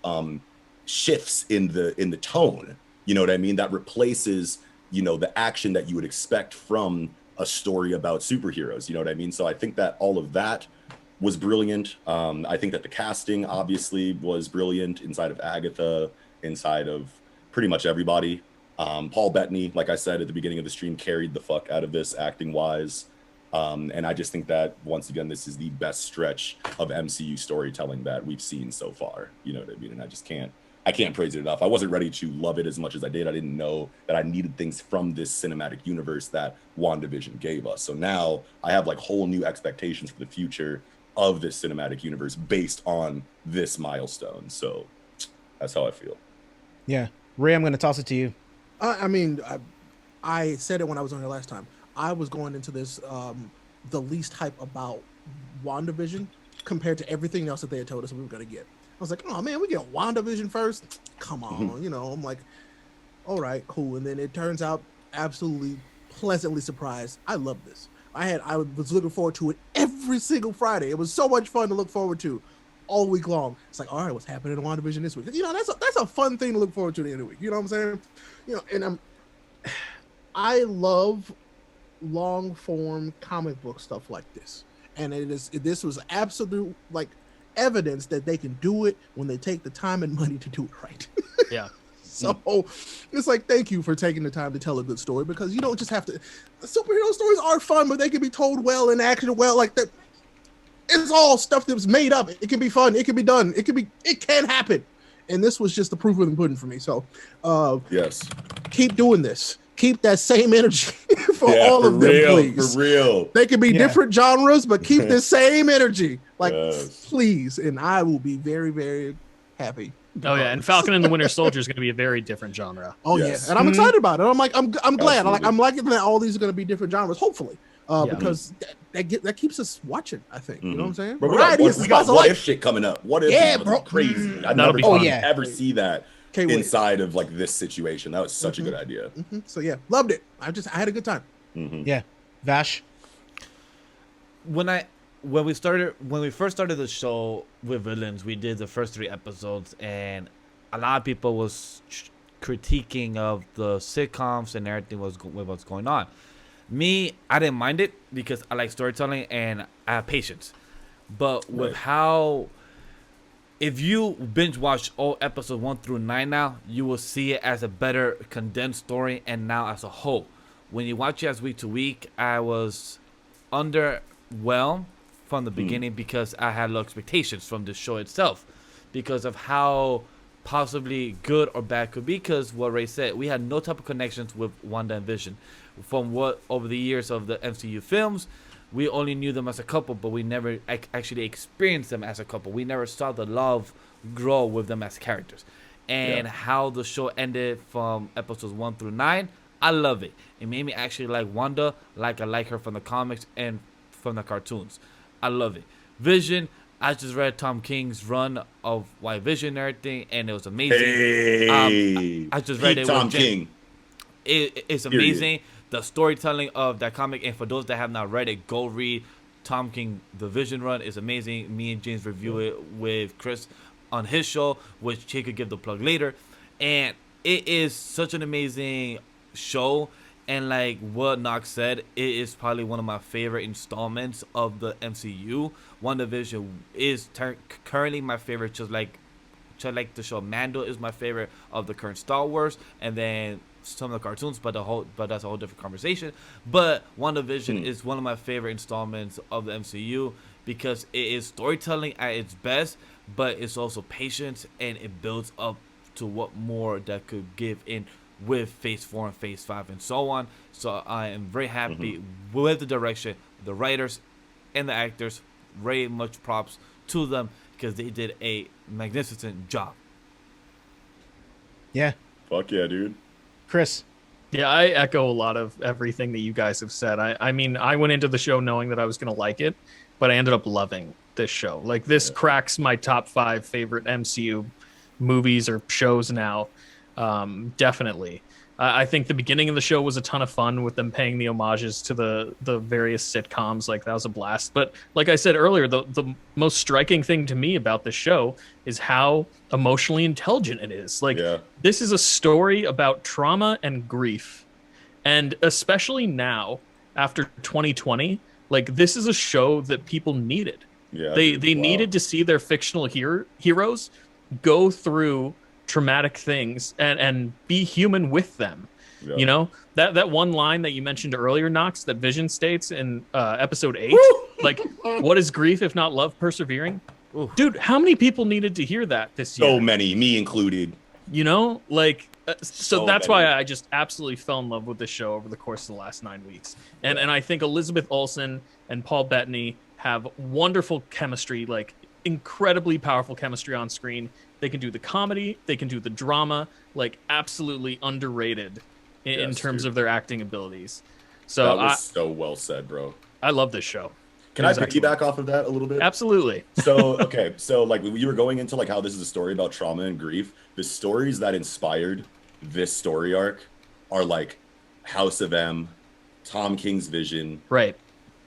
shifts in the tone, you know what I mean, that replaces, you know, the action that you would expect from a story about superheroes, you know what I mean? So I think that all of that was brilliant. I think that the casting obviously was brilliant inside of Agatha, inside of pretty much everybody. Paul Bettany, like I said at the beginning of the stream, carried the fuck out of this acting wise. And I just think that once again, this is the best stretch of MCU storytelling that we've seen so far, you know what I mean? And I can't praise it enough. I wasn't ready to love it as much as I did. I didn't know that I needed things from this cinematic universe that WandaVision gave us. So now I have like whole new expectations for the future of this cinematic universe based on this milestone. So that's how I feel. Yeah, Ray, I'm gonna toss it to you. I mean, I said it when I was on here last time. I was going into this the least hype about WandaVision compared to everything else that they had told us we were going to get. I was like, oh man, we get WandaVision first? Come on, you know, I'm like, all right, cool. And then it turns out absolutely pleasantly surprised. I love this. I was looking forward to it every single Friday. It was so much fun to look forward to all week long. It's like, all right, what's happening in WandaVision this week? You know, that's a fun thing to look forward to the end of the week. You know what I'm saying? You know, and I love long form comic book stuff like this. And this was absolute like evidence that they can do it when they take the time and money to do it right. Yeah. So it's like, thank you for taking the time to tell a good story, because you don't just have to. Superhero stories are fun, but they can be told well and acted well. Like that, it's all stuff that was made up. It can be fun. It can be done. It can happen. And this was just the proof of the pudding for me. So, yes, keep doing this. Keep that same energy for all of them, please. For real. They can be different genres, but keep the same energy. Like, please. And I will be very, very happy. Oh yeah, and Falcon and the Winter Soldier is going to be a very different genre. Oh yeah, and I'm excited about it. I'm like, I'm glad. I'm liking that all these are going to be different genres, hopefully, because that keeps us watching. I think you know what I'm saying. But we got what if shit coming up. What if? Bro, crazy. I never thought I'd ever see that inside of like this situation. That was such a good idea. So yeah, loved it. I had a good time. Yeah, Vash. When we first started the show with Villains, we did the first 3 episodes, and a lot of people was critiquing of the sitcoms and everything with what's going on. Me, I didn't mind it because I like storytelling and I have patience. But with how, if you binge watch all episodes 1 through 9 now, you will see it as a better condensed story, and now as a whole. When you watch it as week to week, I was underwhelmed from the beginning because I had low expectations from the show itself because of how possibly good or bad could be, because what Ray said, we had no type of connections with Wanda and Vision. From what over the years of the MCU films, we only knew them as a couple, but we never actually experienced them as a couple. We never saw the love grow with them as characters. And how the show ended from episodes 1 through 9, I love it. It made me actually like Wanda, like I like her from the comics and from the cartoons. I love it. Vision, I just read Tom King's run of White Vision and everything, and it was amazing. Hey, I just read it. Tom King. It's amazing. The storytelling of that comic, and for those that have not read it, go read Tom King. The Vision run is amazing. Me and James review it with Chris on his show, which he could give the plug later. And it is such an amazing show. And like what Knox said, it is probably one of my favorite installments of the MCU. WandaVision is currently my favorite, just like the show Mando is my favorite of the current Star Wars, and then some of the cartoons, but that's a whole different conversation. But WandaVision is one of my favorite installments of the MCU because it is storytelling at its best, but it's also patience, and it builds up to what more that could give in with phase 4 and phase 5 and so on. So I am very happy with the direction, the writers and the actors. Very much props to them because they did a magnificent job. Yeah. Fuck yeah, dude. Chris. Yeah, I echo a lot of everything that you guys have said. I mean, I went into the show knowing that I was going to like it, but I ended up loving this show. Like, this cracks my top 5 favorite MCU movies or shows now. Definitely. I think the beginning of the show was a ton of fun with them paying the homages to the various sitcoms. Like, that was a blast. But like I said earlier, the most striking thing to me about this show is how emotionally intelligent it is. Like, this is a story about trauma and grief. And especially now, after 2020, like, this is a show that people needed. Yeah, they needed to see their fictional heroes go through traumatic things and be human with them. You know, that one line that you mentioned earlier, Knox, that Vision states in episode 8, like, what is grief if not love persevering? Ooh. Dude, how many people needed to hear that this year? So many, me included. You know, like, so that's why I just absolutely fell in love with this show over the course of the last 9 weeks. And I think Elizabeth Olsen and Paul Bettany have wonderful chemistry, like incredibly powerful chemistry on screen. They can do the comedy, they can do the drama, like, absolutely underrated in terms of their acting abilities. So that was so well said, bro. I love this show. Can I piggyback off of that a little bit? Absolutely. So, okay. So like you were going into like how this is a story about trauma and grief. The stories that inspired this story arc are like House of M, Tom King's Vision. Right.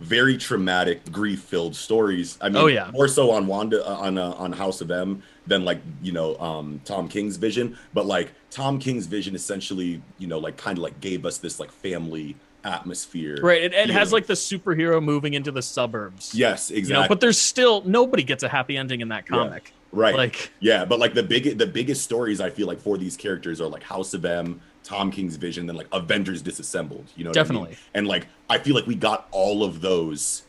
Very traumatic, grief-filled stories. I mean, more so on on House of M than like, you know, Tom King's Vision. But like Tom King's Vision essentially, you know, like kind of like gave us this like family atmosphere. Right. It has like the superhero moving into the suburbs. Yes, exactly. You know, but there's still nobody gets a happy ending in that comic. Yeah. Right. Like, yeah, but like the biggest stories I feel like for these characters are like House of M, Tom King's Vision, then like Avengers Disassembled. You know what definitely. I mean? And like I feel like we got all of those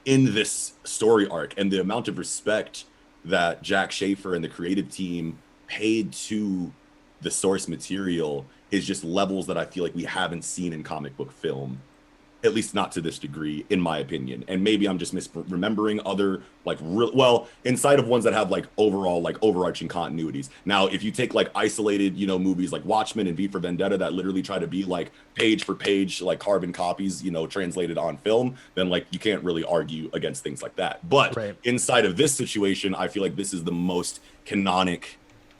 in this story arc, and the amount of respect that Jack Schaefer and the creative team paid to the source material is just levels that I feel like we haven't seen in comic book film, at least not to this degree, in my opinion. And maybe I'm just remembering other like inside of ones that have like overall like overarching continuities. Now, if you take like isolated, you know, movies like Watchmen and V for Vendetta that literally try to be like page for page, like carbon copies, you know, translated on film, then like you can't really argue against things like that. But inside of this situation, I feel like this is the most canonic,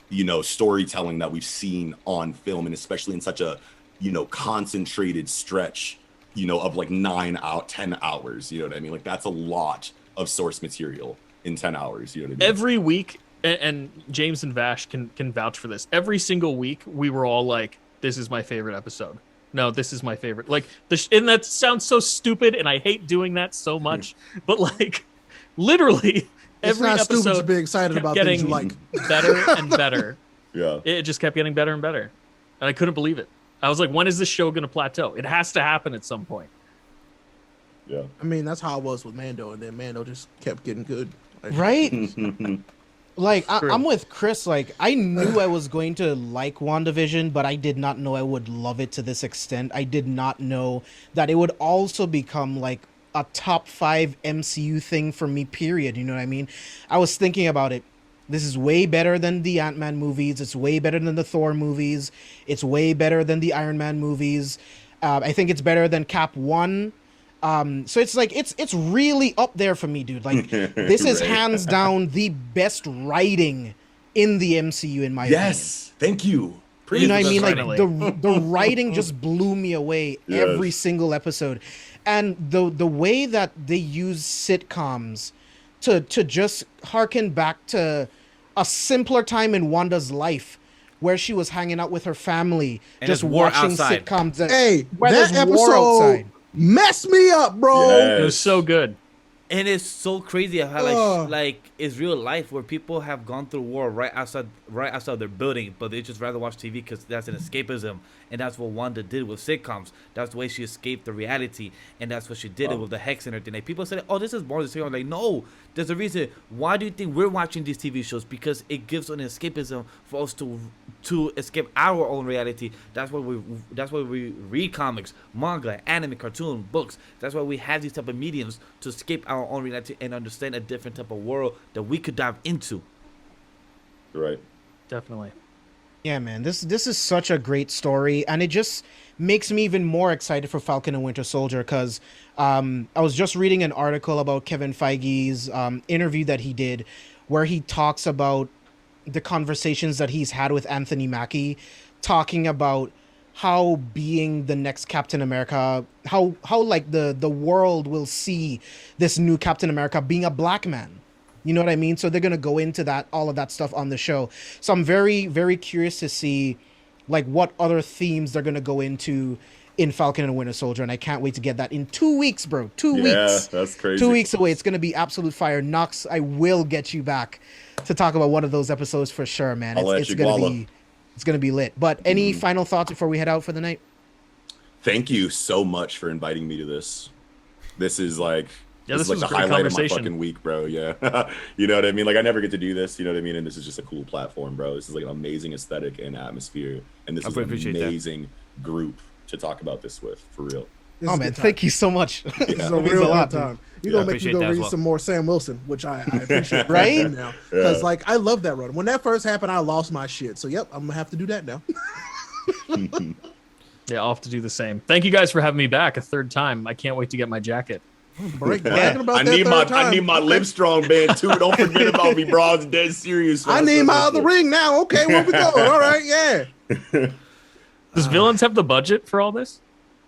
you know, storytelling that we've seen on film, and especially in such a, you know, concentrated stretch, you know, of like 10 hours, you know what I mean? Like that's a lot of source material in 10 hours, you know what I mean? Every week, and James and Vash can vouch for this, every single week we were all like, this is my favorite episode. No, this is my favorite. Like, and that sounds so stupid, and I hate doing that so much, but like, literally, every episode stupid to be excited about things you like. Better and better. Yeah. It just kept getting better and better. And I couldn't believe it. I was like, when is this show going to plateau? It has to happen at some point. Yeah. I mean, that's how it was with Mando, and then Mando just kept getting good. Right? Like, I'm with Chris. Like, I knew I was going to like WandaVision, but I did not know I would love it to this extent. I did not know that it would also become, like, a top 5 MCU thing for me, period. You know what I mean? I was thinking about it. This is way better than the Ant-Man movies. It's way better than the Thor movies. It's way better than the Iron Man movies. I think it's better than Cap 1. So it's like, it's really up there for me, dude. Like, this is hands down the best writing in the MCU, in my opinion. Thank you. You know what I mean? Like, the writing just blew me away every single episode. And the way that they use sitcoms to just harken back to a simpler time in Wanda's life, where she was hanging out with her family, and just watching sitcoms. Hey, where that there's war episode outside. messed me up, bro. Yes. It was so good. And it's so crazy how like it's real life where people have gone through war right outside their building, but they just rather watch TV because that's an escapism, and that's what Wanda did with sitcoms. That's the way she escaped the reality, and that's what she did it with the hex and everything. Like, people said, "Oh, this is more than sitcom." Like, no, there's a reason. Why do you think we're watching these TV shows? Because it gives an escapism for us to escape our own reality. That's why we read comics, manga, anime, cartoon, books. That's why we have these type of mediums to escape our own reality and understand a different type of world that we could dive into. Right. Definitely. Yeah, man, this is such a great story, and it just makes me even more excited for Falcon and Winter Soldier, because I was just reading an article about Kevin Feige's interview that he did, where he talks about the conversations that he's had with Anthony Mackie, talking about how being the next Captain America, how like the world will see this new Captain America being a black man. You know what I mean? So they're going to go into that, all of that stuff on the show. So I'm very, very curious to see like what other themes they're going to go into in Falcon and Winter Soldier. And I can't wait to get that in 2 weeks, bro. 2 weeks. Yeah, that's crazy. 2 weeks away. It's going to be absolute fire. Knox, I will get you back to talk about one of those episodes for sure, man. It's going to be lit. But any final thoughts before we head out for the night? Thank you so much for inviting me to this. This is like... Yeah, this is like the highlight of my fucking week, bro. Yeah. You know what I mean? Like, I never get to do this, you know what I mean? And this is just a cool platform, bro. This is like an amazing aesthetic and atmosphere. And this is an amazing group to talk about this with, for real. Oh, man, thank you so much. This is a real good time. You're going to make me go read some more Sam Wilson, which I appreciate. Right? Now. Because, like, I love that run. When that first happened, I lost my shit. So, yep, I'm going to have to do that now. Yeah, I'll have to do the same. Thank you guys for having me back a third time. I can't wait to get my jacket. bragging about I that need third time. I need my Okay. Livestrong band too. Don't forget about me, bro. I was dead serious. I need my other ring now. Okay, where we going? All right, yeah. Does Villains have the budget for all this?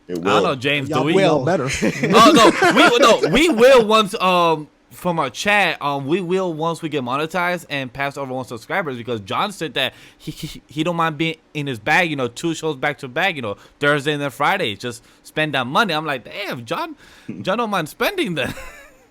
It I don't know, will. James. Y'all Do we? will better. Oh no, we will once from our chat we will once we get monetized and pass over 1 subscribers, because John said that he don't mind being in his bag, 2 shows back to back, Thursday and then Friday, just spend that money. I'm like, damn, John don't mind spending that.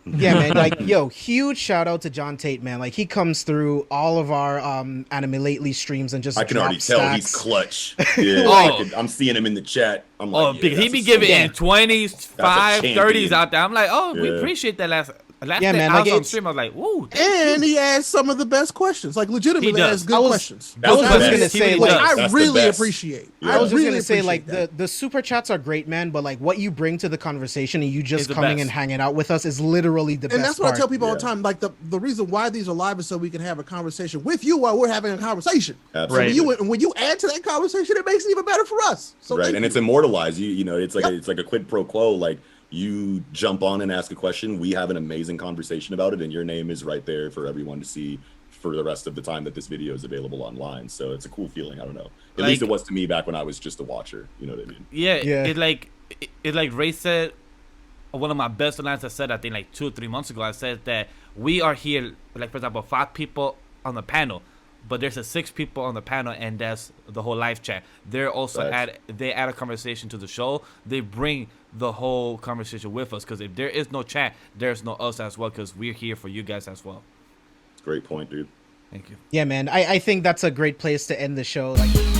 Yeah, man. Like, yo, huge shout out to John Tate, man. Like, he comes through all of our Anime Lately streams and just I can already drops tell stacks. he's clutch. Yeah, Oh. I'm seeing him in the chat. I'm like, Oh, yeah, because he that's be a giving yeah. in 20s, 5, 30s champion. out there. I'm like, oh, we Yeah. appreciate that last Yeah, day man, I like, was on it's- stream. I was like, woo. And he asked some of the best questions. Like, legitimately He does. asked good I was- questions. That was I the was best. gonna say, He like, does. I That's the really best. appreciate. Yeah. I was just really gonna say, appreciate like, that. the super chats are great, man, but like what you bring to the conversation and you It's just the coming best. and hanging out with us is literally the best And that's what part. I tell people all the Yeah. time. Like the reason why these are live is so we can have a conversation with you while we're having a conversation. Absolutely. Right. When you add to that conversation, it makes it even better for us. So right, thank and you. it's immortalized. You know, it's like Yep. it's like a quid pro quo. Like, you jump on and ask a question, we have an amazing conversation about it, and your name is right there for everyone to see for the rest of the time that this video is available online. So it's a cool feeling. I don't know. At least Like- it was to me back when I was just a watcher. You know what I mean? Yeah, Yeah. It like Ray said, one of my best lines I said, I think like 2 or 3 months ago, I said that we are here, like for example, 5 people on the panel, but there's a 6 people on the panel, and that's the whole live chat. They're also Facts. they add a conversation to the show. They bring the whole conversation with us, because if there is no chat, there's no us as well, because we're here for you guys as well. Great point, dude. Thank you. Yeah, man. I think that's a great place to end the show. Like.